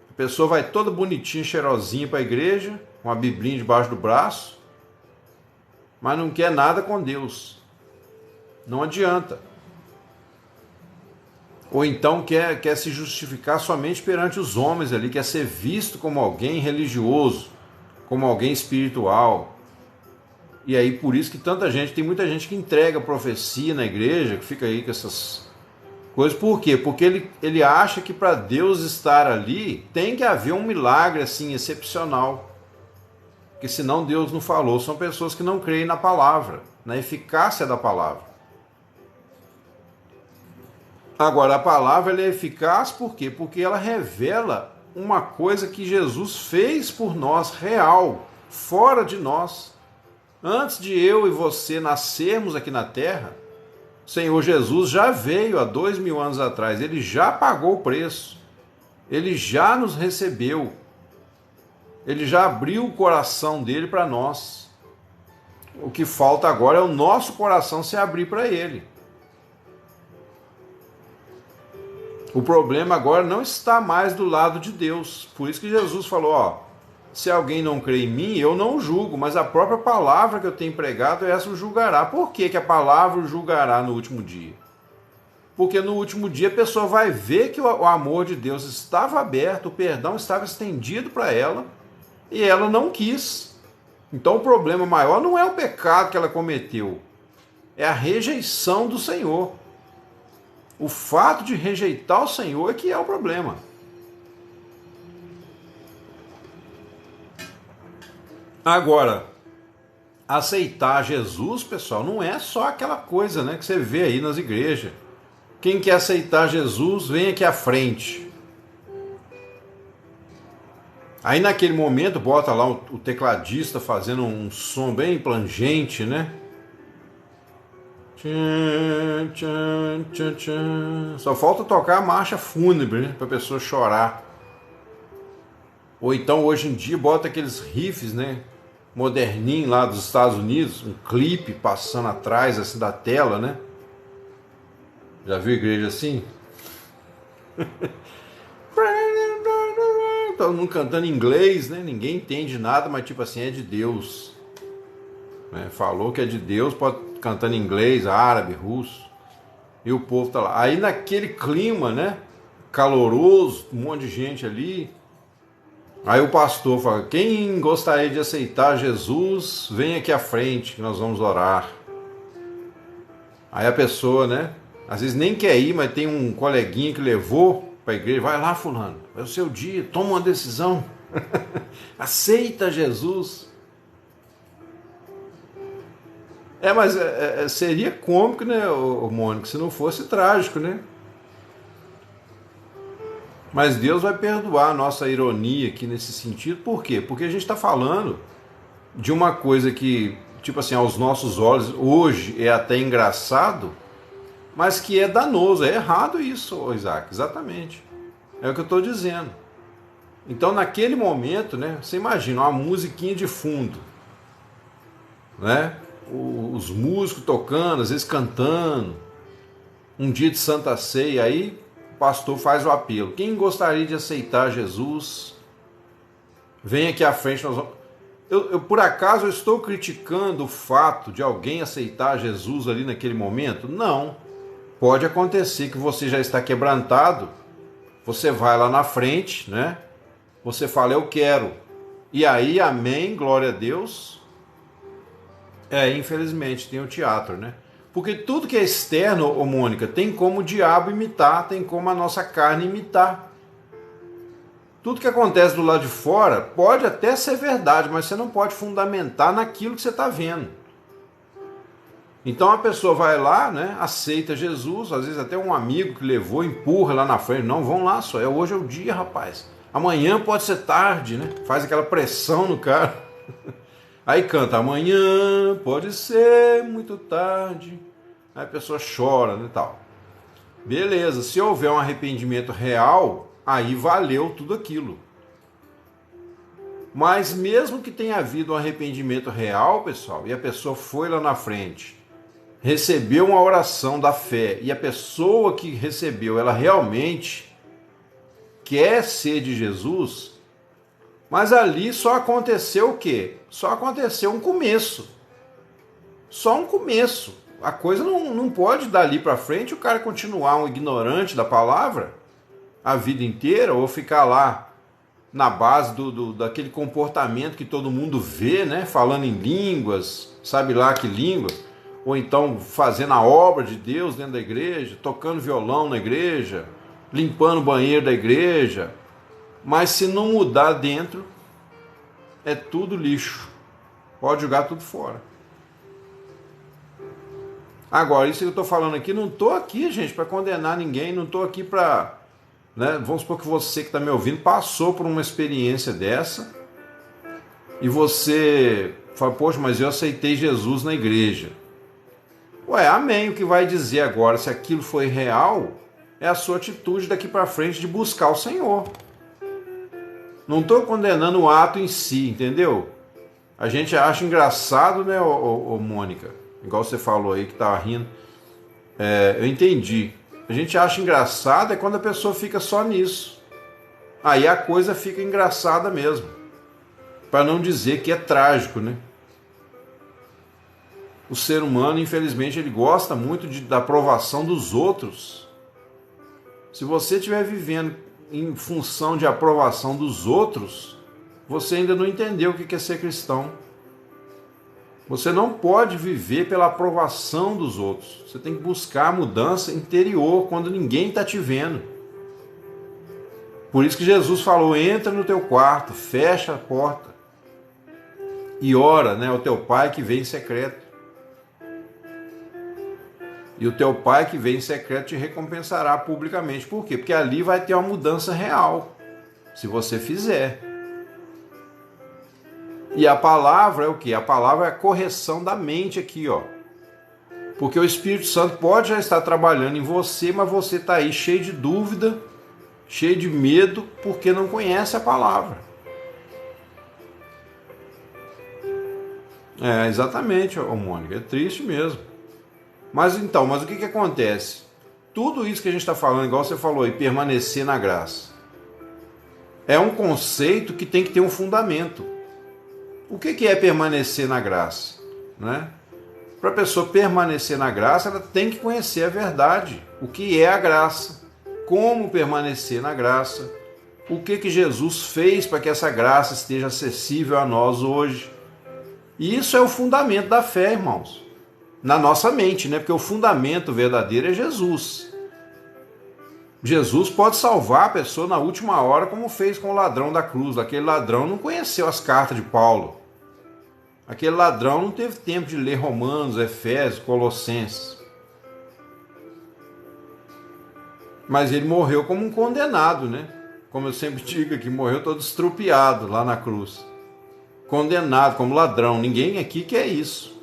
Speaker 1: A pessoa vai toda bonitinha, cheirosinha para a igreja, com a biblinha debaixo do braço, mas não quer nada com Deus. Não adianta. Ou então quer se justificar somente perante os homens ali, quer ser visto como alguém religioso, como alguém espiritual. E aí por isso que tem muita gente que entrega profecia na igreja, que fica aí com essas coisas. Por quê? Porque ele acha que para Deus estar ali tem que haver um milagre assim excepcional. Porque senão Deus não falou. São pessoas que não creem na palavra, na eficácia da palavra. Agora, a palavra ela é eficaz por quê? Porque ela revela uma coisa que Jesus fez por nós, real, fora de nós. Antes de eu e você nascermos aqui na terra, o Senhor Jesus já veio há 2000 anos atrás, ele já pagou o preço, ele já nos recebeu, ele já abriu o coração dele para nós. O que falta agora é o nosso coração se abrir para ele. O problema agora não está mais do lado de Deus. Por isso que Jesus falou, se alguém não crê em mim, eu não o julgo, mas a própria palavra que eu tenho pregado, essa o julgará. Por que a palavra o julgará no último dia? Porque no último dia a pessoa vai ver que o amor de Deus estava aberto, o perdão estava estendido para ela, e ela não quis. Então o problema maior não é o pecado que ela cometeu, é a rejeição do Senhor. O fato de rejeitar o Senhor é que é o problema. Agora, aceitar Jesus, pessoal, não é só aquela coisa, né, que você vê aí nas igrejas. Quem quer aceitar Jesus, vem aqui à frente. Aí naquele momento bota lá o tecladista fazendo um som bem plangente, né? Só falta tocar a marcha fúnebre, né, para a pessoa chorar. Ou então hoje em dia bota aqueles riffs, né, moderninho lá dos Estados Unidos, um clipe passando atrás assim da tela, né? Já viu igreja assim? Todo mundo cantando em inglês, né? Ninguém entende nada, mas tipo assim, é de Deus, né? Falou que é de Deus, pode cantando em inglês, árabe, russo, e o povo tá lá. Aí naquele clima, né, caloroso, um monte de gente ali, aí o pastor fala, quem gostaria de aceitar Jesus, vem aqui à frente que nós vamos orar. Aí a pessoa, né, às vezes nem quer ir, mas tem um coleguinha que levou para a igreja, vai lá fulano, é o seu dia, toma uma decisão, aceita Jesus. Mas seria cômico, né, Mônica, se não fosse trágico, né? Mas Deus vai perdoar a nossa ironia aqui nesse sentido. Por quê? Porque a gente está falando de uma coisa que, tipo assim, aos nossos olhos, hoje é até engraçado, mas que é danoso, é errado isso, Isaac, exatamente. É o que eu estou dizendo. Então, naquele momento, né, você imagina uma musiquinha de fundo, né? Os músicos tocando, às vezes cantando, um dia de Santa Ceia, aí o pastor faz o apelo, quem gostaria de aceitar Jesus, vem aqui à frente. Por acaso eu estou criticando o fato de alguém aceitar Jesus ali naquele momento? Não, pode acontecer que você já está quebrantado, você vai lá na frente, né? Você fala, eu quero, e aí, amém, glória a Deus. Infelizmente, tem o teatro, né? Porque tudo que é externo, ô Mônica, tem como o diabo imitar, tem como a nossa carne imitar. Tudo que acontece do lado de fora pode até ser verdade, mas você não pode fundamentar naquilo que você está vendo. Então a pessoa vai lá, né, aceita Jesus, às vezes até um amigo que levou, empurra lá na frente, não, vão lá só, hoje é o dia, rapaz. Amanhã pode ser tarde, né? Faz aquela pressão no cara. Aí canta, amanhã pode ser muito tarde. Aí a pessoa chora, né, tal. Beleza, se houver um arrependimento real, aí valeu tudo aquilo. Mas mesmo que tenha havido um arrependimento real, pessoal, e a pessoa foi lá na frente, recebeu uma oração da fé, e a pessoa que recebeu, ela realmente quer ser de Jesus, mas ali só aconteceu o quê? Só aconteceu um começo. Só um começo. A coisa não pode dali para frente o cara continuar um ignorante da palavra a vida inteira, ou ficar lá na base daquele comportamento que todo mundo vê, né? Falando em línguas, sabe lá que língua, ou então fazendo a obra de Deus dentro da igreja, tocando violão na igreja, limpando o banheiro da igreja, mas se não mudar dentro, é tudo lixo, pode jogar tudo fora. Agora, isso que eu estou falando aqui, não estou aqui, gente, para condenar ninguém, não estou aqui para... Né? Vamos supor que você que está me ouvindo passou por uma experiência dessa e você fala, poxa, mas eu aceitei Jesus na igreja. Ué, amém. O que vai dizer agora, se aquilo foi real, é a sua atitude daqui para frente de buscar o Senhor. Não estou condenando o ato em si, entendeu? A gente acha engraçado, né, ô Mônica? Igual você falou aí que estava rindo. Eu entendi. A gente acha engraçado é quando a pessoa fica só nisso. Aí a coisa fica engraçada mesmo. Para não dizer que é trágico, né? O ser humano, infelizmente, ele gosta muito da aprovação dos outros. Se você estiver vivendo em função de aprovação dos outros, você ainda não entendeu o que é ser cristão. Você não pode viver pela aprovação dos outros. Você tem que buscar a mudança interior quando ninguém está te vendo. Por isso que Jesus falou, entra no teu quarto, fecha a porta e ora, né, ao teu Pai que vem em secreto. E o teu Pai que vem em secreto te recompensará publicamente. Por quê? Porque ali vai ter uma mudança real, se você fizer. E a palavra é o quê? A palavra é a correção da mente aqui, ó. Porque o Espírito Santo pode já estar trabalhando em você, mas você está aí cheio de dúvida, cheio de medo, porque não conhece a palavra. Exatamente, Mônica, é triste mesmo. Mas o que acontece? Tudo isso que a gente está falando, igual você falou aí, permanecer na graça, é um conceito que tem que ter um fundamento. O que é permanecer na graça? Né? Para a pessoa permanecer na graça, ela tem que conhecer a verdade. O que é a graça? Como permanecer na graça? O que Jesus fez para que essa graça esteja acessível a nós hoje? E isso é o fundamento da fé, irmãos. Na nossa mente, né? Porque o fundamento verdadeiro é Jesus. Jesus pode salvar a pessoa na última hora, como fez com o ladrão da cruz. Aquele ladrão não conheceu as cartas de Paulo. Aquele ladrão não teve tempo de ler Romanos, Efésios, Colossenses. Mas ele morreu como um condenado, né? Como eu sempre digo aqui, morreu todo estrupiado lá na cruz. Condenado como ladrão. Ninguém aqui quer isso.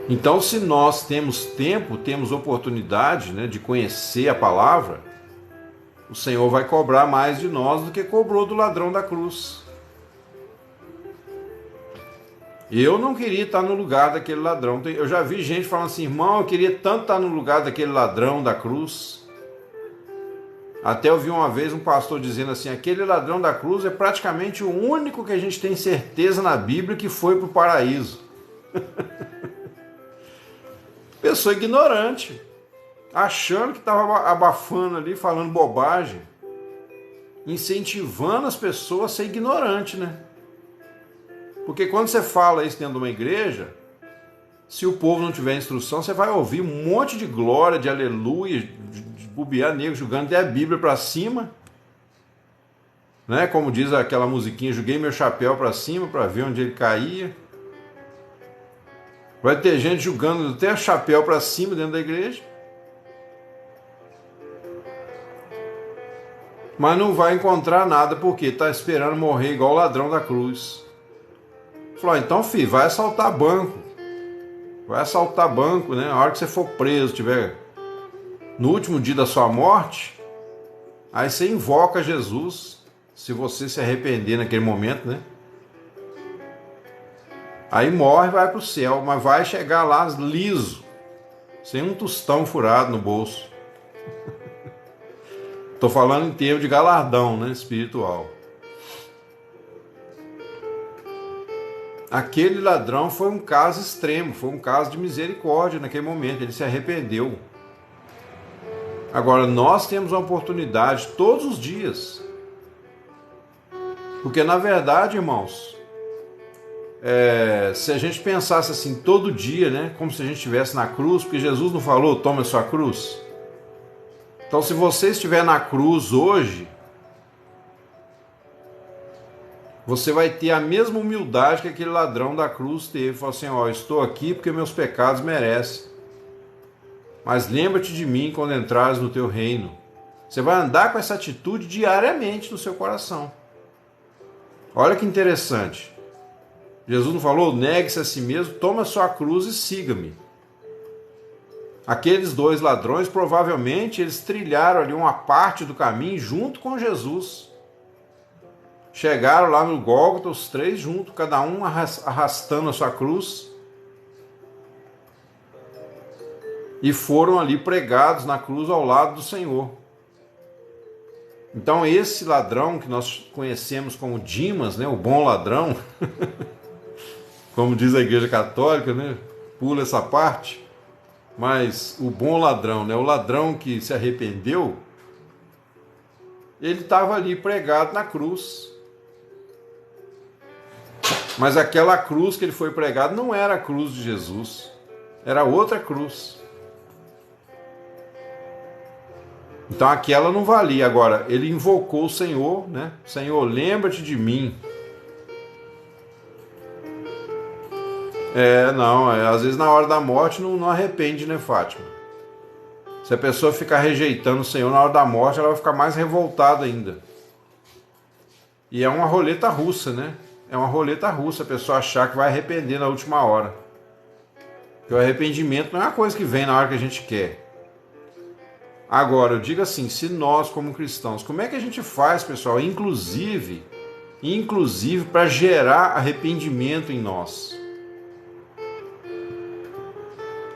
Speaker 1: Então, se nós temos tempo, temos oportunidade, né, de conhecer a palavra, o Senhor vai cobrar mais de nós do que cobrou do ladrão da cruz. Eu não queria estar no lugar daquele ladrão. Eu já vi gente falando assim, irmão, eu queria tanto estar no lugar daquele ladrão da cruz. Até eu vi uma vez um pastor dizendo assim, aquele ladrão da cruz é praticamente o único que a gente tem certeza na Bíblia que foi para o paraíso. Pessoa ignorante, achando que estava abafando ali, falando bobagem, incentivando as pessoas a ser ignorante, né? Porque quando você fala isso dentro de uma igreja, se o povo não tiver instrução, você vai ouvir um monte de glória, de aleluia, de bobear nego, jogando até a Bíblia para cima. Né? Como diz aquela musiquinha, joguei meu chapéu para cima para ver onde ele caía. Vai ter gente jogando até o chapéu para cima dentro da igreja. Mas não vai encontrar nada porque está esperando morrer igual o ladrão da cruz. Falou, então filho, vai assaltar banco. Vai assaltar banco, né? A hora que você for preso, tiver no último dia da sua morte, aí você invoca Jesus, se você se arrepender naquele momento, né? Aí morre e vai para o céu, mas vai chegar lá liso, sem um tostão furado no bolso. Estou falando em termos de galardão, né, espiritual. Aquele ladrão foi um caso extremo, foi um caso de misericórdia naquele momento, ele se arrependeu. Agora, nós temos uma oportunidade todos os dias. Porque, na verdade, irmãos, se a gente pensasse assim todo dia, né, como se a gente estivesse na cruz, porque Jesus não falou, toma a sua cruz. Então, se você estiver na cruz hoje, você vai ter a mesma humildade que aquele ladrão da cruz teve. Falou assim, ó, estou aqui porque meus pecados merecem. Mas lembra-te de mim quando entrares no teu reino. Você vai andar com essa atitude diariamente no seu coração. Olha que interessante. Jesus não falou, negue-se a si mesmo, toma a sua cruz e siga-me. Aqueles dois ladrões, provavelmente, eles trilharam ali uma parte do caminho junto com Jesus. Chegaram lá no Gólgota, os três juntos, cada um arrastando a sua cruz. E foram ali pregados na cruz ao lado do Senhor. Então esse ladrão que nós conhecemos como Dimas, né, o bom ladrão, como diz a Igreja Católica, né, pula essa parte, mas o bom ladrão, né, o ladrão que se arrependeu, ele estava ali pregado na cruz. Mas aquela cruz que ele foi pregado não era a cruz de Jesus, era outra cruz. Então aquela não valia. Agora, ele invocou o Senhor, né? Senhor, lembra-te de mim. Às vezes na hora da morte não arrepende, né, Fátima? Se a pessoa ficar rejeitando o Senhor na hora da morte, ela vai ficar mais revoltada ainda. E é uma roleta russa, né? É uma roleta russa a pessoa achar que vai arrepender na última hora. Porque o arrependimento não é uma coisa que vem na hora que a gente quer. Agora, eu digo assim, se nós como cristãos, como é que a gente faz, pessoal, inclusive para gerar arrependimento em nós?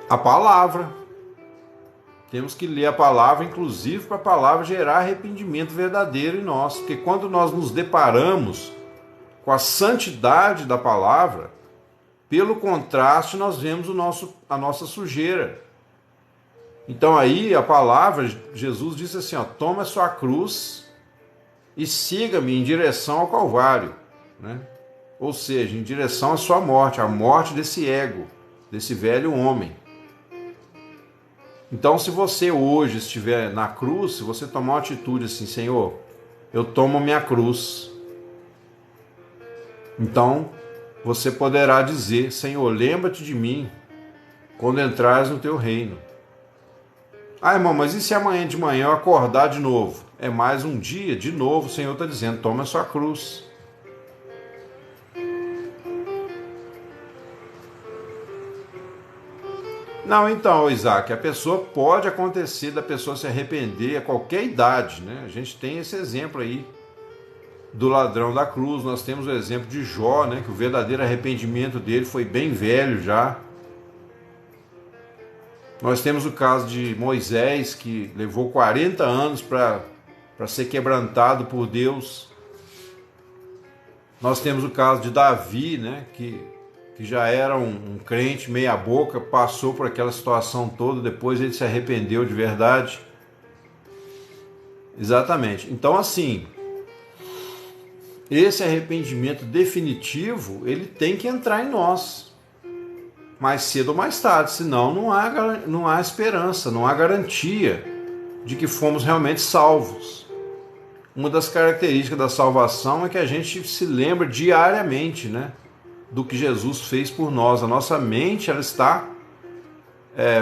Speaker 1: A palavra. Temos que ler a palavra, inclusive para a palavra gerar arrependimento verdadeiro em nós. Porque quando nós nos deparamos com a santidade da palavra, pelo contraste nós vemos a nossa sujeira. Então aí a palavra, Jesus disse assim, ó, toma a sua cruz e siga-me em direção ao Calvário, né? Ou seja, em direção à sua morte, a morte desse ego, desse velho homem. Então se você hoje estiver na cruz, se você tomar uma atitude assim, Senhor, eu tomo minha cruz, então você poderá dizer, Senhor, lembra-te de mim quando entrares no teu reino. Ah, irmão, mas e se amanhã de manhã eu acordar de novo? É mais um dia, de novo o Senhor está dizendo, toma a sua cruz. Não, então, Isaac, a pessoa pode acontecer da pessoa se arrepender a qualquer idade, né? A gente tem esse exemplo aí do ladrão da cruz, nós temos o exemplo de Jó, né? Que o verdadeiro arrependimento dele foi bem velho já. Nós temos o caso de Moisés, que levou 40 anos para ser quebrantado por Deus. Nós temos o caso de Davi, né? Que já era um crente meia boca, passou por aquela situação toda, depois ele se arrependeu de verdade. Exatamente. Então assim, esse arrependimento definitivo, ele tem que entrar em nós, mais cedo ou mais tarde, senão não há esperança, não há garantia de que fomos realmente salvos. Uma das características da salvação é que a gente se lembra diariamente, né, do que Jesus fez por nós. A nossa mente ela está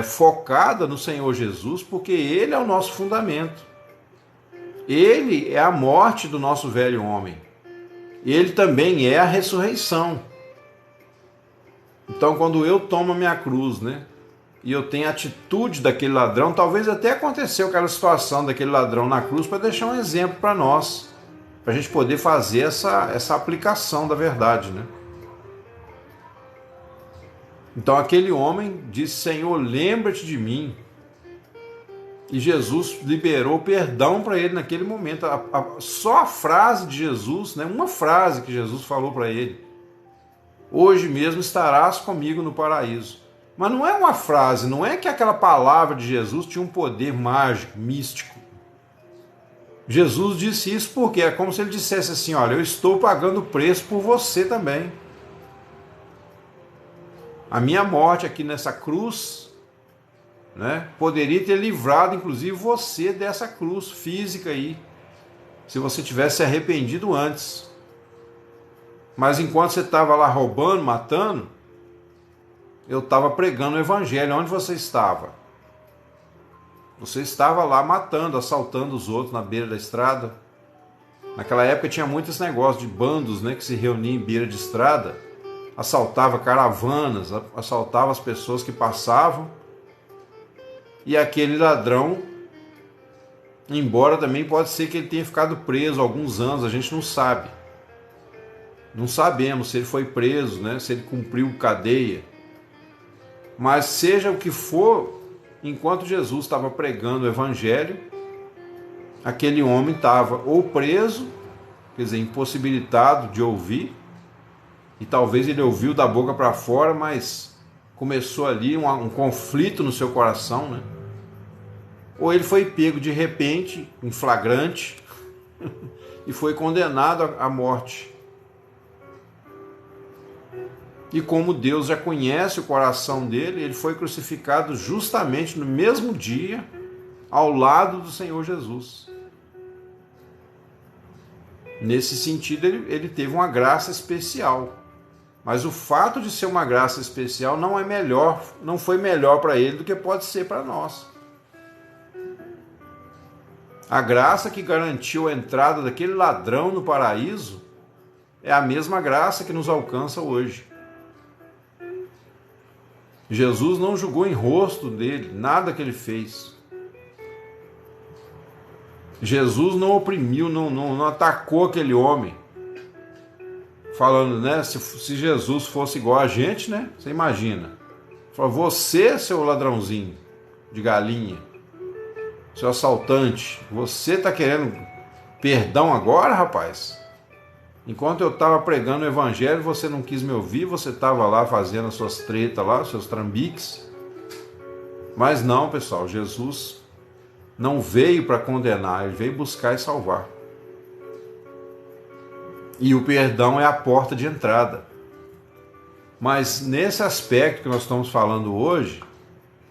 Speaker 1: focada no Senhor Jesus, porque Ele é o nosso fundamento. Ele é a morte do nosso velho homem. Ele também é a ressurreição. Então, quando eu tomo a minha cruz, né, e eu tenho a atitude daquele ladrão, talvez até aconteceu aquela situação daquele ladrão na cruz para deixar um exemplo para nós, para a gente poder fazer essa aplicação da verdade, né? Então aquele homem disse: Senhor, lembra-te de mim. E Jesus liberou perdão para ele naquele momento. Só a frase de Jesus, né? Uma frase que Jesus falou para ele: hoje mesmo estarás comigo no paraíso. Mas não é uma frase, não é que aquela palavra de Jesus tinha um poder mágico, místico. Jesus disse isso porque é como se ele dissesse assim: olha, eu estou pagando o preço por você também. A minha morte aqui nessa cruz, né, poderia ter livrado inclusive você dessa cruz física aí, se você tivesse se arrependido antes. Mas enquanto você estava lá roubando, matando, eu estava pregando o evangelho. Onde você estava? Você estava lá matando, assaltando os outros na beira da estrada. Naquela época tinha muito esse negócio de bandos, né, que se reuniam em beira de estrada, assaltava caravanas, assaltava as pessoas que passavam. E aquele ladrão, embora também pode ser que ele tenha ficado preso alguns anos, a gente não sabe. Não sabemos se ele foi preso, né, se ele cumpriu cadeia. Mas seja o que for, enquanto Jesus estava pregando o evangelho, aquele homem estava ou preso, quer dizer, impossibilitado de ouvir, e talvez ele ouviu da boca para fora, mas começou ali um conflito no seu coração, né? Ou ele foi pego de repente, em flagrante, e foi condenado à morte. E como Deus já conhece o coração dele, ele foi crucificado justamente no mesmo dia, ao lado do Senhor Jesus. Nesse sentido, ele teve uma graça especial. Mas o fato de ser uma graça especial não foi melhor para ele do que pode ser para nós. A graça que garantiu a entrada daquele ladrão no paraíso é a mesma graça que nos alcança hoje. Jesus não julgou em rosto dele nada que ele fez. Jesus não oprimiu, não atacou aquele homem. Falando, né? Se Jesus fosse igual a gente, né? Você imagina. Falou: você, seu ladrãozinho de galinha, seu assaltante, você está querendo perdão agora, rapaz? Enquanto eu estava pregando o evangelho, você não quis me ouvir, você estava lá fazendo as suas tretas lá, os seus trambiques. Mas não, pessoal, Jesus não veio para condenar, ele veio buscar e salvar. E o perdão é a porta de entrada. Mas nesse aspecto que nós estamos falando hoje,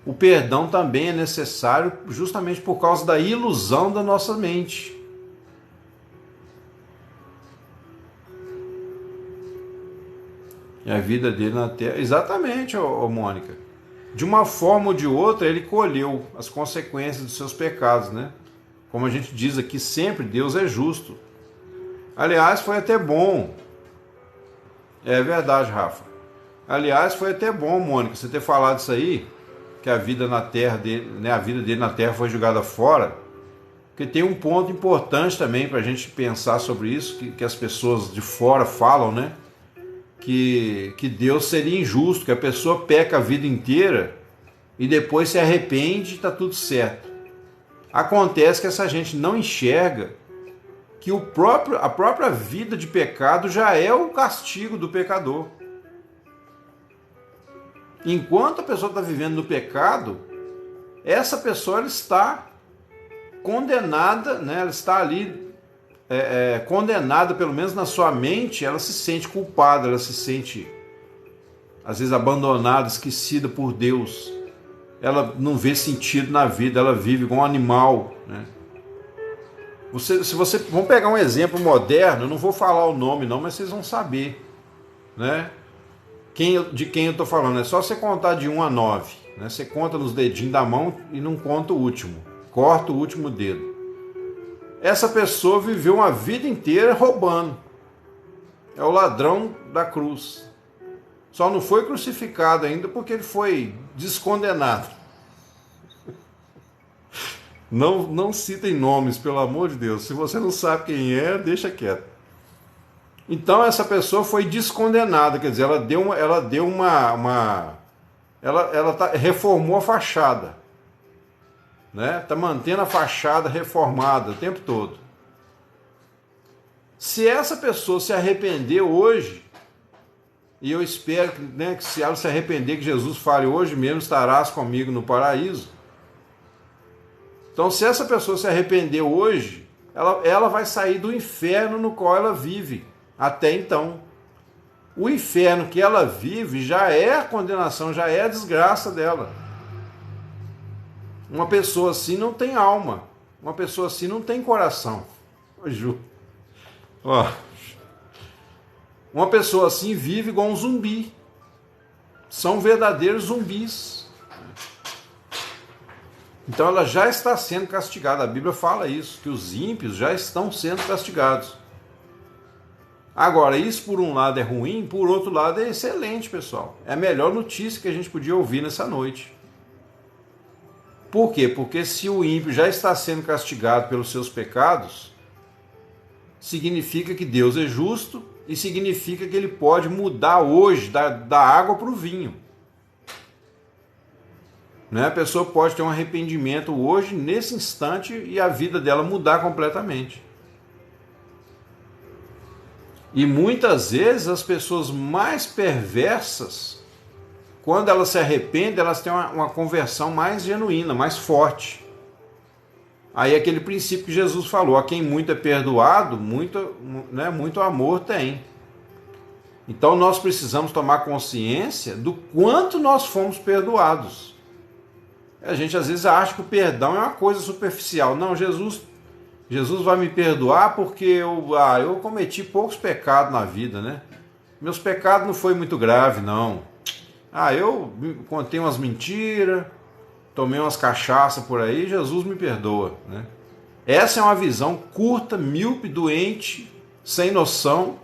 Speaker 1: o perdão também é necessário justamente por causa da ilusão da nossa mente. E a vida dele na terra... Exatamente, Mônica. De uma forma ou de outra, ele colheu as consequências dos seus pecados, né? Como a gente diz aqui sempre, Deus é justo. Aliás, foi até bom. É verdade, Rafa. Aliás, foi até bom, Mônica, você ter falado isso aí, que a vida na terra dele, né, a vida dele na terra foi jogada fora, porque tem um ponto importante também para a gente pensar sobre isso, que as pessoas de fora falam, né? Que Deus seria injusto, que a pessoa peca a vida inteira e depois se arrepende e está tudo certo. Acontece que essa gente não enxerga que a própria vida de pecado já é o castigo do pecador. Enquanto a pessoa está vivendo no pecado, essa pessoa ela está condenada, né? Ela está ali condenada, pelo menos na sua mente, ela se sente culpada, ela se sente, às vezes, abandonada, esquecida por Deus. Ela não vê sentido na vida, ela vive como um animal, né? Vamos pegar um exemplo moderno, eu não vou falar o nome não, mas vocês vão saber, né? De quem eu estou falando. É só você contar de 1 a 9, né? Você conta nos dedinhos da mão e não conta o último, corta o último dedo. Essa pessoa viveu uma vida inteira roubando. É o ladrão da cruz. Só não foi crucificado ainda porque ele foi descondenado. Não citem nomes, pelo amor de Deus. Se você não sabe quem é, deixa quieto. Então essa pessoa foi descondenada, quer dizer, reformou a fachada, né? Tá mantendo a fachada reformada o tempo todo. Se essa pessoa se arrepender hoje, e eu espero que, né, que se ela se arrepender, que Jesus fale, hoje mesmo estarás comigo no paraíso. Então, se essa pessoa se arrepender hoje, ela vai sair do inferno no qual ela vive até então. O inferno que ela vive já é a condenação, já é a desgraça dela. Uma pessoa assim não tem alma. Uma pessoa assim não tem coração. Ô, Ju. Ó. Uma pessoa assim vive igual um zumbi. São verdadeiros zumbis. Então ela já está sendo castigada. A Bíblia fala isso, que os ímpios já estão sendo castigados. Agora, isso por um lado é ruim, por outro lado é excelente, pessoal. É a melhor notícia que a gente podia ouvir nessa noite. Por quê? Porque se o ímpio já está sendo castigado pelos seus pecados, significa que Deus é justo e significa que ele pode mudar hoje da água para o vinho. Né? A pessoa pode ter um arrependimento hoje, nesse instante, e a vida dela mudar completamente. E muitas vezes as pessoas mais perversas, quando elas se arrependem, elas têm uma conversão mais genuína, mais forte. Aí é aquele princípio que Jesus falou, a quem muito é perdoado, muito amor tem. Então nós precisamos tomar consciência do quanto nós fomos perdoados. A gente às vezes acha que o perdão é uma coisa superficial. Não, Jesus vai me perdoar porque eu cometi poucos pecados na vida, né? Meus pecados não foi muito grave, não. Eu contei umas mentiras, tomei umas cachaças por aí, Jesus me perdoa, né? Essa é uma visão curta, míope, doente, sem noção.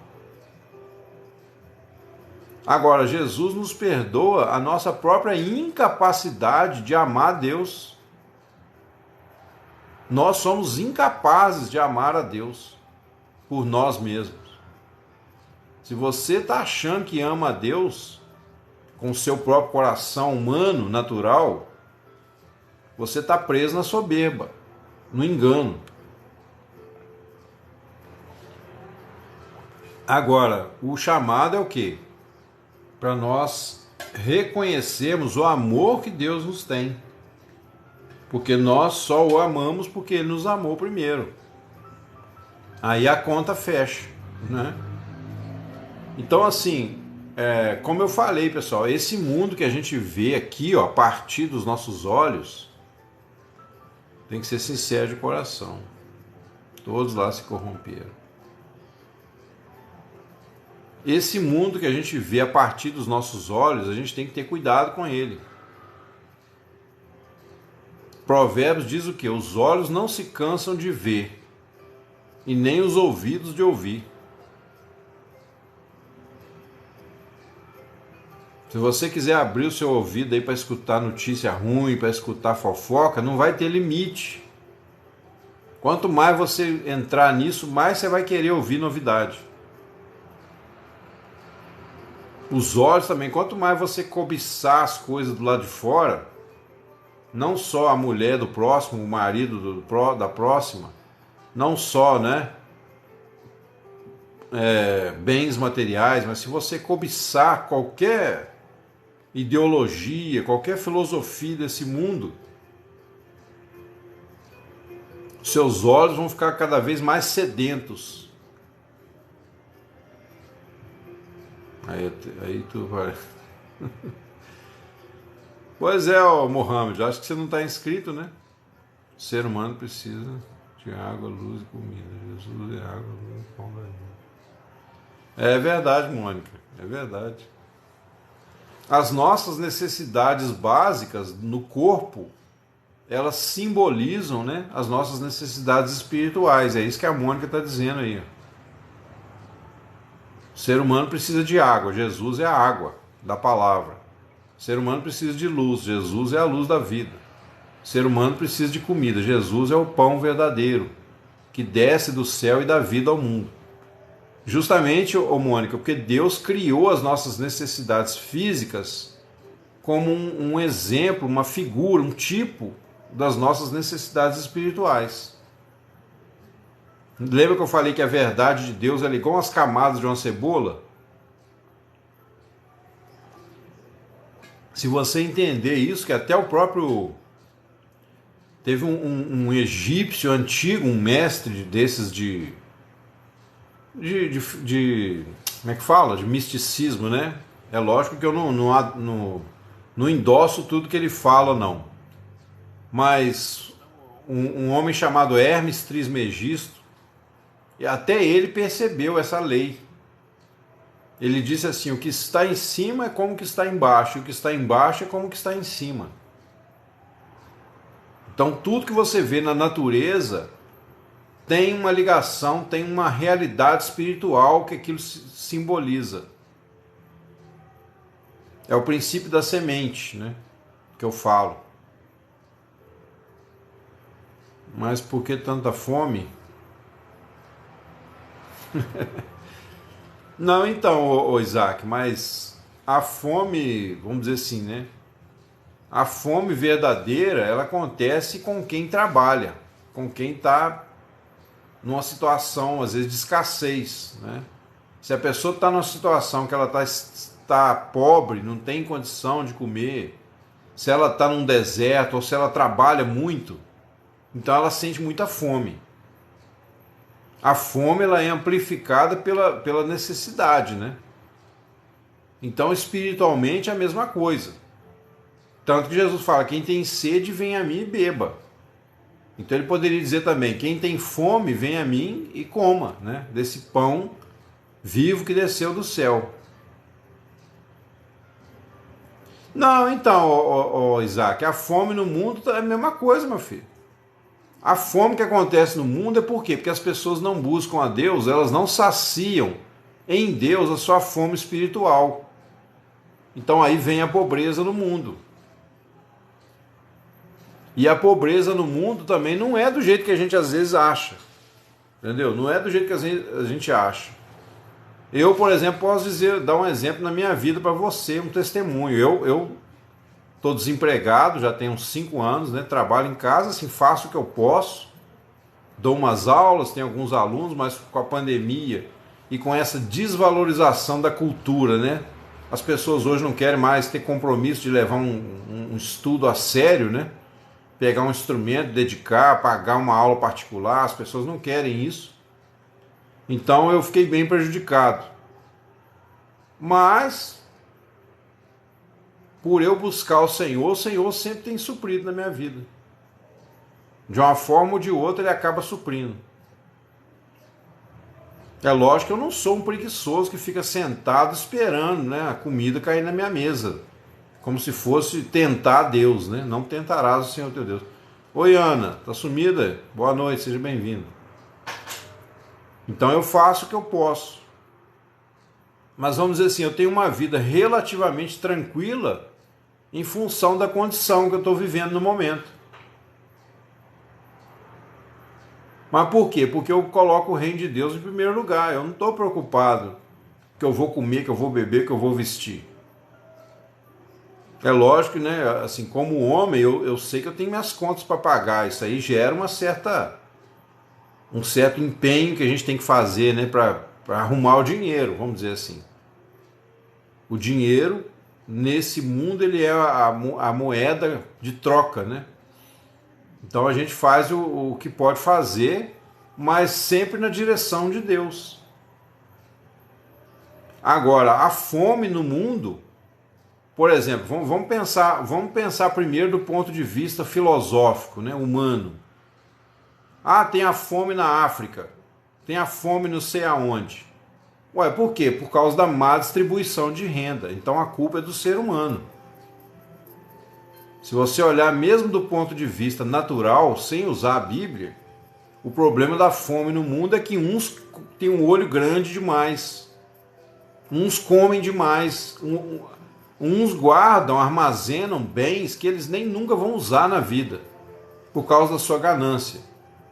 Speaker 1: Agora, Jesus nos perdoa a nossa própria incapacidade de amar a Deus. Nós somos incapazes de amar a Deus por nós mesmos. Se você está achando que ama a Deus com o seu próprio coração humano, natural, você está preso na soberba, no engano. Agora, o chamado é o quê? Para nós reconhecermos o amor que Deus nos tem. Porque nós só o amamos porque Ele nos amou primeiro. Aí a conta fecha, né? Então, assim, como eu falei, pessoal, esse mundo que a gente vê aqui, ó, a partir dos nossos olhos, tem que ser sincero de coração. Todos lá se corromperam. Esse mundo que a gente vê a partir dos nossos olhos, a gente tem que ter cuidado com ele. Provérbios diz o quê? Os olhos não se cansam de ver, e nem os ouvidos de ouvir. Se você quiser abrir o seu ouvido aí para escutar notícia ruim, para escutar fofoca, não vai ter limite. Quanto mais você entrar nisso, mais você vai querer ouvir novidade. Os olhos também, quanto mais você cobiçar as coisas do lado de fora, não só a mulher do próximo, o marido da próxima, não só, né, bens materiais, mas se você cobiçar qualquer ideologia, qualquer filosofia desse mundo, seus olhos vão ficar cada vez mais sedentos. Aí tu vai... Pois é, Mohamed, acho que você não está inscrito, né? O ser humano precisa de água, luz e comida. Jesus é água, luz e pão da vida. É verdade, Mônica, é verdade. As nossas necessidades básicas no corpo, elas simbolizam, né, as nossas necessidades espirituais. É isso que a Mônica está dizendo aí. O ser humano precisa de água, Jesus é a água. da palavra. O ser humano precisa de luz, Jesus é a luz da vida. O ser humano precisa de comida, Jesus é o pão verdadeiro, que desce do céu e dá vida ao mundo. Justamente, ô Mônica, porque Deus criou as nossas necessidades físicas como um exemplo, uma figura, um tipo das nossas necessidades espirituais. Lembra que eu falei que a verdade de Deus é igual as camadas de uma cebola? Se você entender isso, que até o próprio... Teve um egípcio antigo, um mestre desses de como é que fala? De misticismo, né? É lógico que eu não endosso tudo que ele fala, não. Mas um homem chamado Hermes Trismegisto, e até ele percebeu essa lei. Ele disse assim: o que está em cima é como o que está embaixo, e o que está embaixo é como o que está em cima. Então tudo que você vê na natureza tem uma ligação, tem uma realidade espiritual que aquilo simboliza. É o princípio da semente, né? Que eu falo. Mas por que tanta fome? Não, então, ô Isaac, mas a fome, vamos dizer assim, né? A fome verdadeira, ela acontece com quem trabalha, com quem está numa situação, às vezes, de escassez, né? Se a pessoa está numa situação que ela está pobre, não tem condição de comer, se ela está num deserto ou se ela trabalha muito, então ela sente muita fome. A fome, ela é amplificada pela necessidade, né? Então, espiritualmente, é a mesma coisa. Tanto que Jesus fala: quem tem sede, vem a mim e beba. Então ele poderia dizer também: quem tem fome, vem a mim e coma, né? Desse pão vivo que desceu do céu. Não, então, Isaac, a fome no mundo é a mesma coisa, meu filho. A fome que acontece no mundo é por quê? Porque as pessoas não buscam a Deus, elas não saciam em Deus a sua fome espiritual. Então aí vem a pobreza no mundo. E a pobreza no mundo também não é do jeito que a gente às vezes acha. Entendeu? Não é do jeito que a gente acha. Eu, por exemplo, posso dar um exemplo na minha vida para você, um testemunho. Eu estou desempregado, já tenho uns 5 anos, né? Trabalho em casa, assim, faço o que eu posso. Dou umas aulas, tenho alguns alunos, mas com a pandemia e com essa desvalorização da cultura, né? As pessoas hoje não querem mais ter compromisso de levar um estudo a sério, né? Pegar um instrumento, dedicar, pagar uma aula particular, as pessoas não querem isso. Então eu fiquei bem prejudicado. Mas, por eu buscar o Senhor sempre tem suprido na minha vida. De uma forma ou de outra, ele acaba suprindo. É lógico que eu não sou um preguiçoso que fica sentado esperando, né, a comida cair na minha mesa. Como se fosse tentar Deus, né? Não tentarás o Senhor teu Deus. Oi, Ana, tá sumida? Boa noite, seja bem-vindo. Então eu faço o que eu posso. Mas vamos dizer assim, eu tenho uma vida relativamente tranquila em função da condição que eu estou vivendo no momento. Mas por quê? Porque eu coloco o reino de Deus em primeiro lugar. Eu não estou preocupado que eu vou comer, que eu vou beber, que eu vou vestir. É lógico, né? Assim, como homem, eu sei que eu tenho minhas contas para pagar. Isso aí gera um certo empenho que a gente tem que fazer, né? Para arrumar o dinheiro, vamos dizer assim. O dinheiro, nesse mundo, ele é a moeda de troca, né? Então a gente faz o que pode fazer, mas sempre na direção de Deus. Agora, a fome no mundo... Por exemplo, vamos pensar primeiro do ponto de vista filosófico, né, humano. Ah, tem a fome na África, tem a fome não sei aonde. Ué, por quê? Por causa da má distribuição de renda. Então a culpa é do ser humano. Se você olhar mesmo do ponto de vista natural, sem usar a Bíblia, o problema da fome no mundo é que uns têm um olho grande demais, uns comem demais, Uns guardam, armazenam bens que eles nem nunca vão usar na vida, por causa da sua ganância.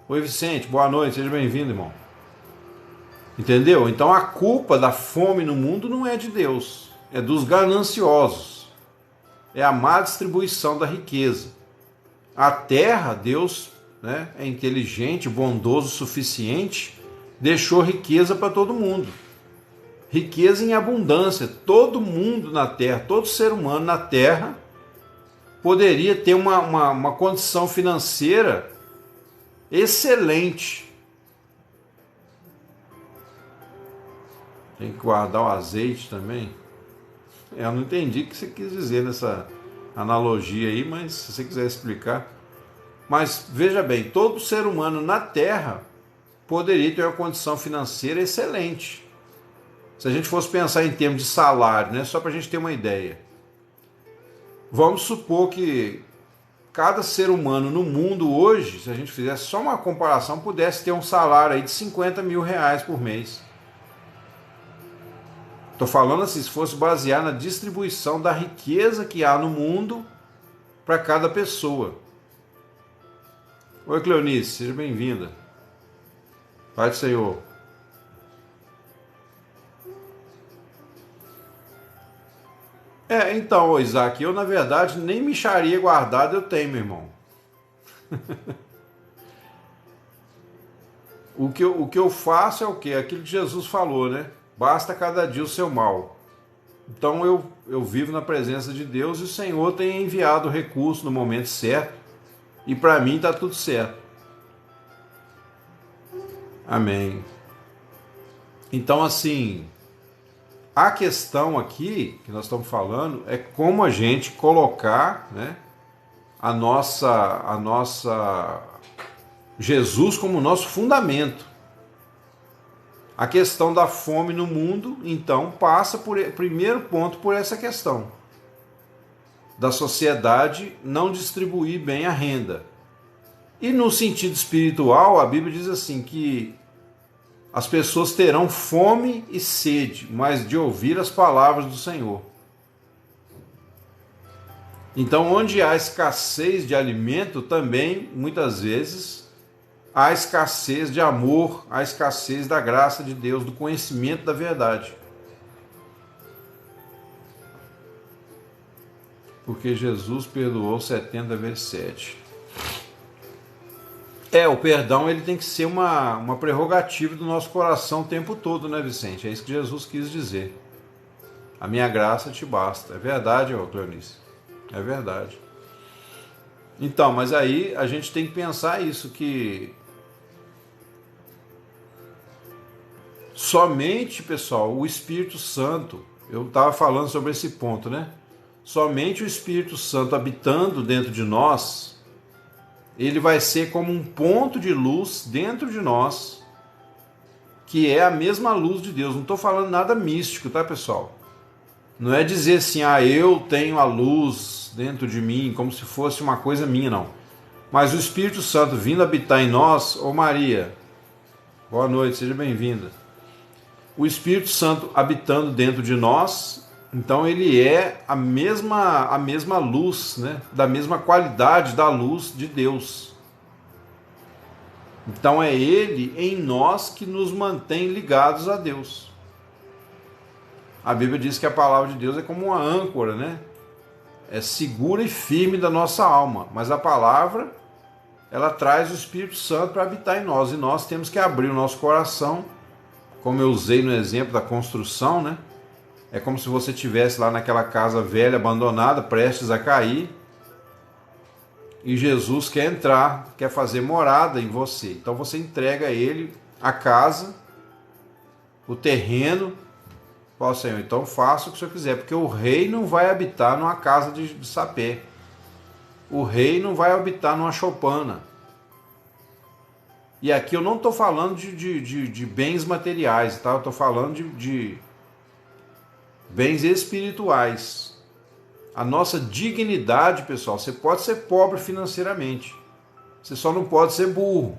Speaker 1: Oi, Vicente, boa noite, seja bem-vindo, irmão. Entendeu? Então a culpa da fome no mundo não é de Deus, é dos gananciosos. É a má distribuição da riqueza. A terra, Deus, né, é inteligente, bondoso o suficiente, deixou riqueza para todo mundo. Riqueza em abundância. Todo mundo na terra, todo ser humano na terra poderia ter uma condição financeira excelente. Tem que guardar o azeite também. Eu não entendi o que você quis dizer nessa analogia aí, mas se você quiser explicar. Mas veja bem, todo ser humano na terra poderia ter uma condição financeira excelente. Se a gente fosse pensar em termos de salário, né, só para a gente ter uma ideia. Vamos supor que cada ser humano no mundo hoje, se a gente fizesse só uma comparação, pudesse ter um salário aí de 50 mil reais por mês. Estou falando assim, se fosse basear na distribuição da riqueza que há no mundo para cada pessoa. Oi, Cleonice, seja bem-vinda. Pai do Senhor. Então, Isaac, eu na verdade nem micharia guardada eu tenho, meu irmão. O que eu faço é o quê? Aquilo que Jesus falou, né? Basta cada dia o seu mal. Então eu vivo na presença de Deus e o Senhor tem enviado o recurso no momento certo. E para mim está tudo certo. Amém. Então, assim, a questão aqui que nós estamos falando é como a gente colocar, né, a nossa Jesus como nosso fundamento. A questão da fome no mundo, então, passa primeiro ponto por essa questão da sociedade não distribuir bem a renda. E no sentido espiritual, a Bíblia diz assim que as pessoas terão fome e sede, mas de ouvir as palavras do Senhor. Então, onde há escassez de alimento, também, muitas vezes, há escassez de amor, há escassez da graça de Deus, do conhecimento da verdade. Porque Jesus perdoou 70 vezes 7. O perdão ele tem que ser uma prerrogativa do nosso coração o tempo todo, né, Vicente? É isso que Jesus quis dizer. A minha graça te basta. É verdade, Cleonice. É verdade. Então, mas aí a gente tem que pensar isso, que somente, pessoal, o Espírito Santo, eu estava falando sobre esse ponto, né? Somente o Espírito Santo habitando dentro de nós, ele vai ser como um ponto de luz dentro de nós, que é a mesma luz de Deus. Não estou falando nada místico, tá, pessoal? Não é dizer assim, eu tenho a luz dentro de mim, como se fosse uma coisa minha, não. Mas o Espírito Santo vindo habitar em nós, Maria, boa noite, seja bem-vinda. O Espírito Santo habitando dentro de nós, então ele é a mesma luz, né? Da mesma qualidade da luz de Deus. Então é ele em nós que nos mantém ligados a Deus. A Bíblia diz que a palavra de Deus é como uma âncora, né? É segura e firme da nossa alma. Mas a palavra, ela traz o Espírito Santo para habitar em nós. E nós temos que abrir o nosso coração, como eu usei no exemplo da construção, né? É como se você estivesse lá naquela casa velha, abandonada, prestes a cair. E Jesus quer entrar, quer fazer morada em você. Então você entrega a Ele a casa, o terreno. Ó Senhor, então faça o que o Senhor quiser, porque o rei não vai habitar numa casa de sapé. O rei não vai habitar numa choupana. E aqui eu não estou falando de bens materiais, tá? Eu estou falando de bens espirituais. A nossa dignidade, pessoal, você pode ser pobre financeiramente, você só não pode ser burro.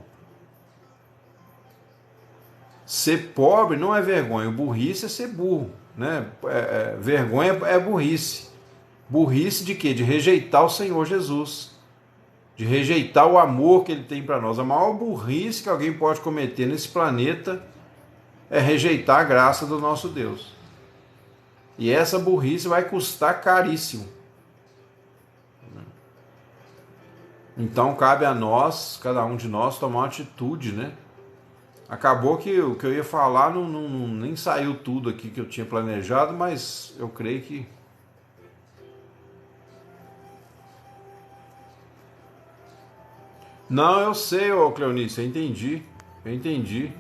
Speaker 1: Ser pobre não é vergonha, burrice é ser burro, né? Vergonha é burrice. Burrice de quê? De rejeitar o Senhor Jesus, de rejeitar o amor que Ele tem para nós. A maior burrice que alguém pode cometer nesse planeta é rejeitar a graça do nosso Deus. E essa burrice vai custar caríssimo. Então cabe a nós, cada um de nós, tomar uma atitude, né? Acabou que o que eu ia falar nem saiu tudo aqui que eu tinha planejado, mas eu creio que... Não, eu sei, ô Cleonice, eu entendi. Eu entendi.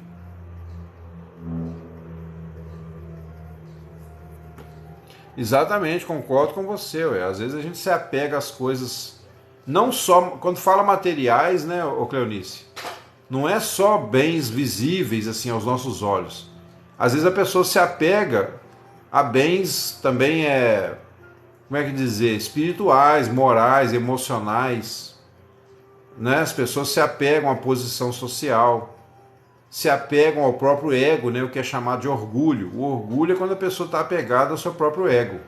Speaker 1: Exatamente, concordo com você. Ué. Às vezes a gente se apega às coisas, não só... Quando fala materiais, né, ô Cleonice? Não é só bens visíveis assim aos nossos olhos. Às vezes a pessoa se apega a bens também, como é que dizer, espirituais, morais, emocionais, né? As pessoas se apegam à posição social, se apegam ao próprio ego, né? O que é chamado de orgulho. O orgulho é quando a pessoa está apegada ao seu próprio ego.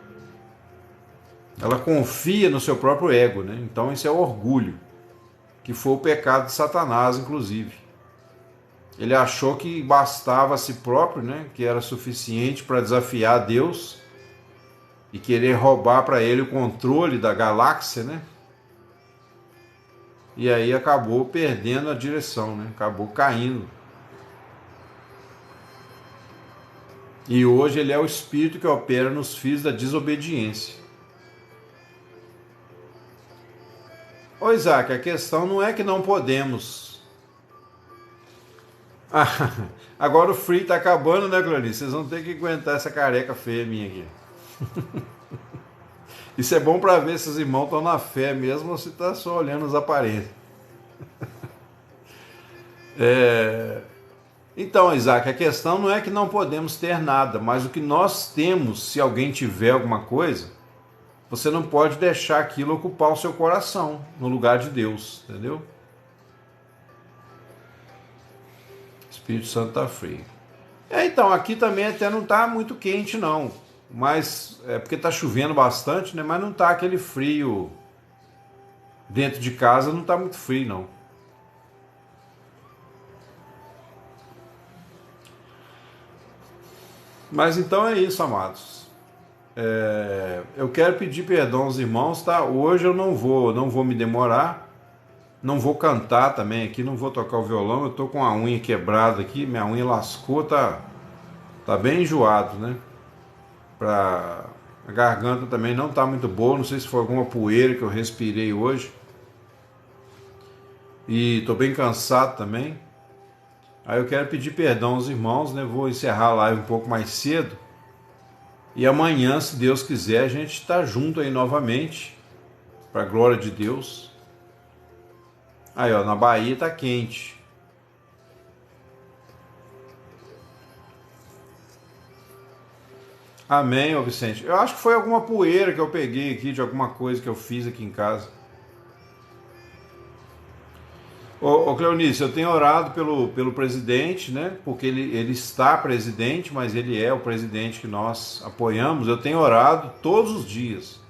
Speaker 1: Ela confia no seu próprio ego, né? Então isso é orgulho, que foi o pecado de Satanás, inclusive. Ele achou que bastava a si próprio, né? Que era suficiente para desafiar Deus e querer roubar para ele o controle da galáxia, né? E aí acabou perdendo a direção, né? Acabou caindo. E hoje ele é o espírito que opera nos filhos da desobediência. Ô Isaac, a questão não é que não podemos. Agora o free tá acabando, né, Clarice? Vocês vão ter que aguentar essa careca feia minha aqui. Isso é bom para ver se os irmãos estão na fé mesmo ou se está só olhando as aparências. Então, Isaac, a questão não é que não podemos ter nada, mas o que nós temos, se alguém tiver alguma coisa, você não pode deixar aquilo ocupar o seu coração, no lugar de Deus, entendeu? Espírito Santo está frio. Então, aqui também até não está muito quente, não. Mas é porque está chovendo bastante, né? Mas não está aquele frio. Dentro de casa não está muito frio, não. Mas então é isso, amados. Eu quero pedir perdão aos irmãos, tá? Hoje eu não vou me demorar. Não vou cantar também aqui, não vou tocar o violão. Eu tô com a unha quebrada aqui, minha unha lascou, tá bem enjoado, né? A garganta também não tá muito boa, não sei se foi alguma poeira que eu respirei hoje. E tô bem cansado também. Aí eu quero pedir perdão aos irmãos, né? Vou encerrar a live um pouco mais cedo. E amanhã, se Deus quiser, a gente está junto aí novamente, para a glória de Deus. Aí, ó, na Bahia tá quente. Amém, ô Vicente. Eu acho que foi alguma poeira que eu peguei aqui, de alguma coisa que eu fiz aqui em casa. Ô Cleonice, eu tenho orado pelo presidente, né? Porque ele está presidente, mas ele é o presidente que nós apoiamos. Eu tenho orado todos os dias.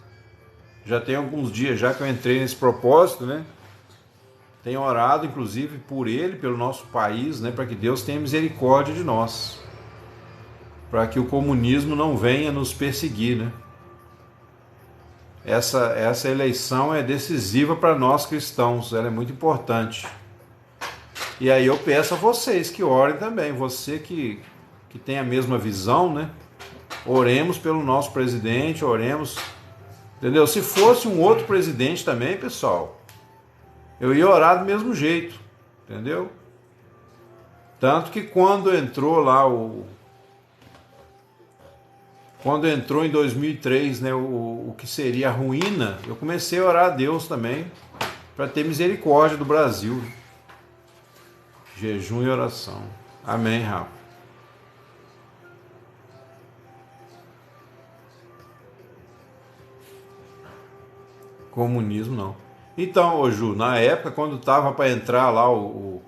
Speaker 1: Já tem alguns dias já que eu entrei nesse propósito, né? Tenho orado, inclusive, por ele, pelo nosso país, né? Para que Deus tenha misericórdia de nós. Para que o comunismo não venha nos perseguir, né? Essa eleição é decisiva para nós cristãos. Ela é muito importante. E aí eu peço a vocês que orem também. Você que tem a mesma visão, né? Oremos pelo nosso presidente, oremos. Entendeu? Se fosse um outro presidente também, pessoal, eu ia orar do mesmo jeito, entendeu? Tanto que quando entrou em 2003, né, o que seria a ruína, eu comecei a orar a Deus também, para ter misericórdia do Brasil. Jejum e oração. Amém, Rafa. Comunismo não. Então, ô Ju, na época, quando estava para entrar lá o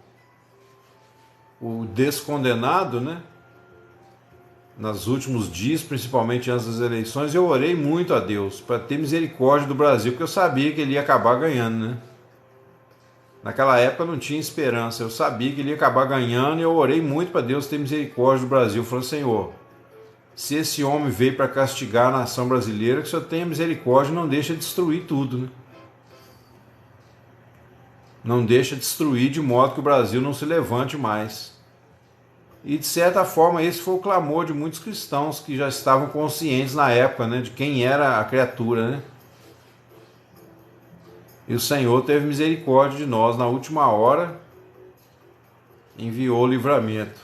Speaker 1: descondenado, né? nos últimos dias, principalmente antes das eleições, eu orei muito a Deus para ter misericórdia do Brasil, porque eu sabia que ele ia acabar ganhando, né? Naquela época não tinha esperança, eu sabia que ele ia acabar ganhando e eu orei muito para Deus ter misericórdia do Brasil. Eu falei, Senhor, se esse homem veio para castigar a nação brasileira, que o Senhor tenha misericórdia e não deixa destruir tudo, né? Não deixa destruir de modo que o Brasil não se levante mais. E de certa forma esse foi o clamor de muitos cristãos que já estavam conscientes na época, né, de quem era a criatura, né? E o Senhor teve misericórdia de nós na última hora, enviou o livramento.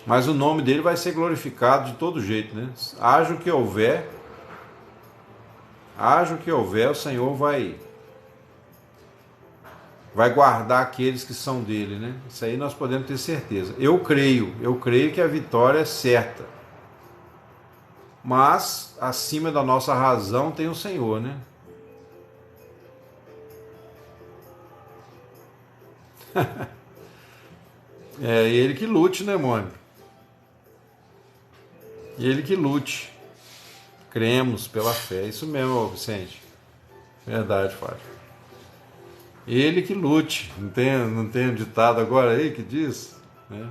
Speaker 1: Mas o nome dele vai ser glorificado de todo jeito, né? Haja o que houver, o Senhor vai guardar aqueles que são dele, né? Isso aí nós podemos ter certeza. Eu creio que a vitória é certa. Mas acima da nossa razão tem o Senhor, né? É ele que lute, né, Mônica? Ele que lute. Cremos pela fé. Isso mesmo, Vicente. Verdade, Fábio. Ele que lute. Não tem um ditado agora aí que diz? Né?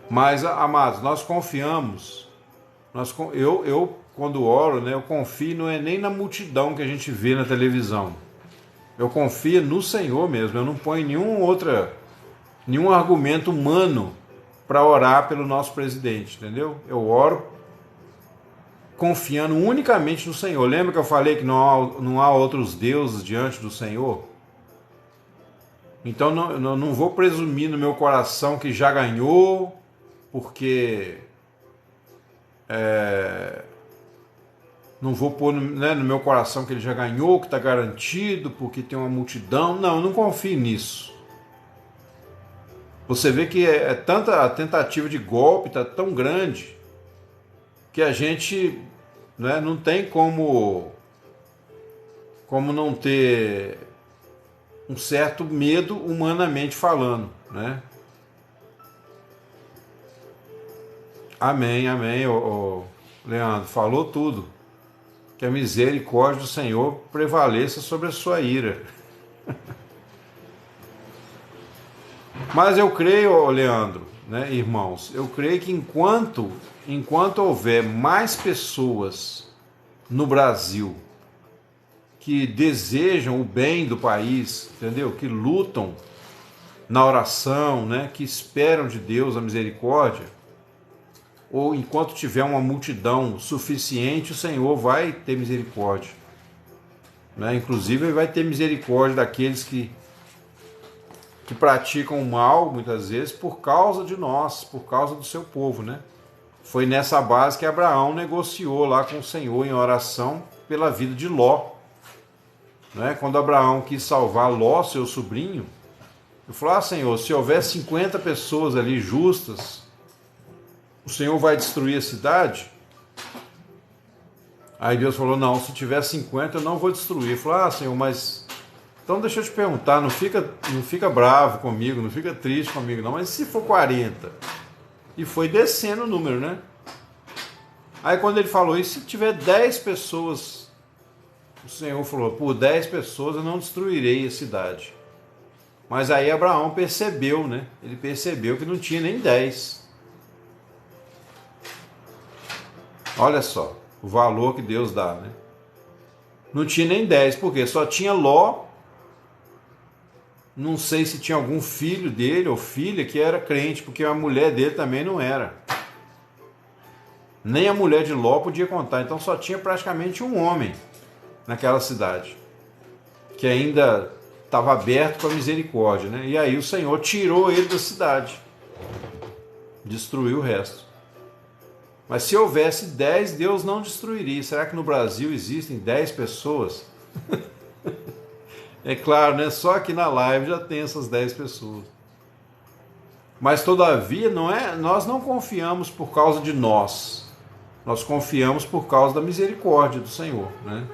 Speaker 1: Mas, amados, nós confiamos. Eu quando oro, né, eu confio não é nem na multidão que a gente vê na televisão. Eu confio no Senhor mesmo. Eu não ponho nenhum argumento humano para orar pelo nosso presidente, entendeu? Eu oro confiando unicamente no Senhor. Lembra que eu falei que não há outros deuses diante do Senhor? Então não vou presumir no meu coração que já ganhou, porque não vou pôr, né, no meu coração que ele já ganhou, que está garantido, porque tem uma multidão. Não, eu não confio nisso. Você vê que a tentativa de golpe está tão grande que a gente, né, não tem como não ter um certo medo humanamente falando, né? Amém, Leandro, falou tudo. Que a misericórdia do Senhor prevaleça sobre a sua ira. Mas eu creio, Leandro, né, irmãos, eu creio que enquanto houver mais pessoas no Brasil que desejam o bem do país, entendeu? Que lutam na oração, né, que esperam de Deus a misericórdia, ou enquanto tiver uma multidão suficiente, o Senhor vai ter misericórdia, né? Inclusive ele vai ter misericórdia daqueles que praticam o mal, muitas vezes, por causa de nós, por causa do seu povo, né? Foi nessa base que Abraão negociou lá com o Senhor em oração pela vida de Ló, né? Quando Abraão quis salvar Ló, seu sobrinho, ele falou, Senhor, se houver 50 pessoas ali justas, o Senhor vai destruir a cidade? Aí Deus falou, não, se tiver 50 eu não vou destruir. Ele falou, Senhor, mas então deixa eu te perguntar, não fica bravo comigo, não fica triste comigo não, mas se for 40? E foi descendo o número, né? Aí quando ele falou, e se tiver 10 pessoas? O Senhor falou, por 10 pessoas eu não destruirei a cidade. Mas aí Abraão percebeu, né? Ele percebeu que não tinha nem 10. Olha só o valor que Deus dá, né? Não tinha nem 10, porque só tinha Ló. Não sei se tinha algum filho dele ou filha que era crente, porque a mulher dele também não era. Nem a mulher de Ló podia contar, então só tinha praticamente um homem naquela cidade, que ainda estava aberto para a misericórdia, né? E aí o Senhor tirou ele da cidade, destruiu o resto. Mas se houvesse 10, Deus não destruiria. Será que no Brasil existem 10 pessoas? É claro, né? Só aqui na live já tem essas 10 pessoas. Mas todavia, nós não confiamos por causa de nós. Nós confiamos por causa da misericórdia do Senhor, né?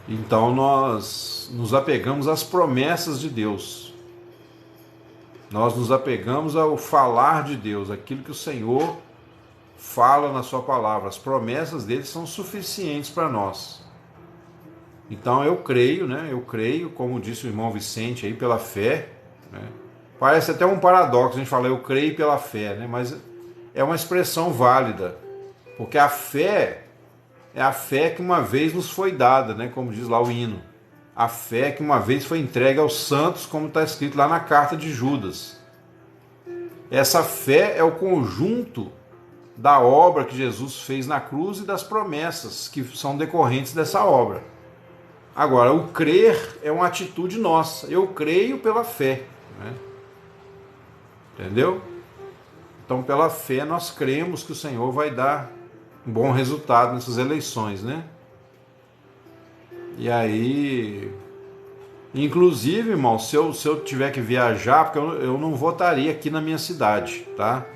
Speaker 1: Então nós nos apegamos às promessas de Deus. Nós nos apegamos ao falar de Deus, aquilo que o Senhor fala na sua palavra. As promessas dele são suficientes para nós. Então eu creio, né? Eu creio, como disse o irmão Vicente aí, pela fé, né? Parece até um paradoxo, a gente fala eu creio pela fé, né? Mas é uma expressão válida, porque a fé é a fé que uma vez nos foi dada, né? Como diz lá o hino. A fé que uma vez foi entregue aos santos, como está escrito lá na carta de Judas. Essa fé é o conjunto da obra que Jesus fez na cruz e das promessas que são decorrentes dessa obra. Agora, o crer é uma atitude nossa. Eu creio pela fé, né? Entendeu? Então, pela fé, nós cremos que o Senhor vai dar um bom resultado nessas eleições, né? E aí, inclusive, irmão, se eu tiver que viajar, porque eu não votaria aqui na minha cidade, tá?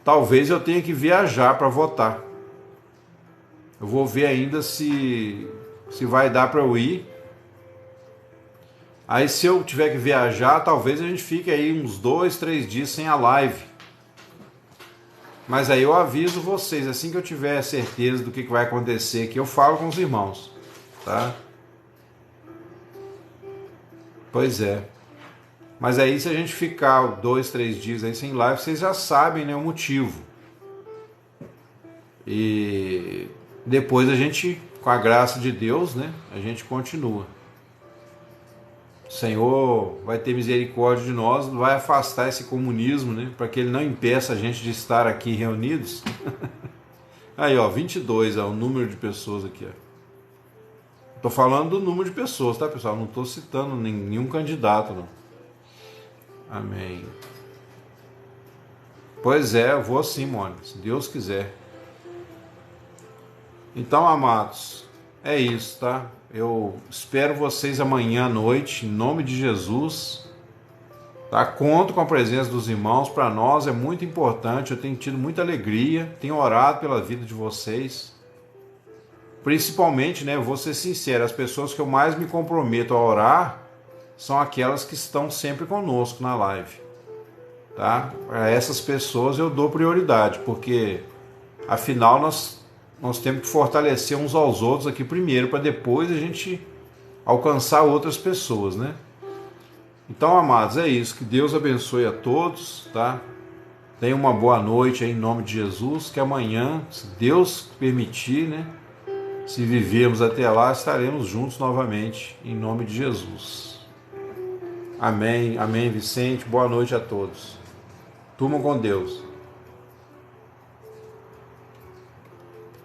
Speaker 1: Talvez eu tenha que viajar para votar. Eu vou ver ainda se vai dar para eu ir. Aí se eu tiver que viajar, talvez a gente fique aí uns 2, 3 dias sem a live. Mas aí eu aviso vocês, assim que eu tiver certeza do que vai acontecer aqui, eu falo com os irmãos, tá? Pois é. Mas aí se a gente ficar 2, 3 dias aí sem live, vocês já sabem, né, o motivo. E depois a gente, com a graça de Deus, né, a gente continua. O Senhor vai ter misericórdia de nós, vai afastar esse comunismo, né, para que ele não impeça a gente de estar aqui reunidos. Aí, ó, 22 é o número de pessoas aqui, ó. Tô falando do número de pessoas, tá, pessoal? Não tô citando nenhum candidato, não. Amém. Pois é, eu vou sim, Mônica, se Deus quiser. Então, amados, é isso, tá? Eu espero vocês amanhã à noite, em nome de Jesus. Tá? Conto com a presença dos irmãos, para nós é muito importante. Eu tenho tido muita alegria, tenho orado pela vida de vocês. Principalmente, né, eu vou ser sincero, as pessoas que eu mais me comprometo a orar são aquelas que estão sempre conosco na live. Tá? Para essas pessoas eu dou prioridade, porque afinal nós temos que fortalecer uns aos outros aqui primeiro, para depois a gente alcançar outras pessoas, né? Então, amados, é isso. Que Deus abençoe a todos, tá? Tenha uma boa noite aí, em nome de Jesus, que amanhã, se Deus permitir, né? Se vivermos até lá, estaremos juntos novamente, em nome de Jesus. Amém, amém, Vicente. Boa noite a todos. Turma com Deus.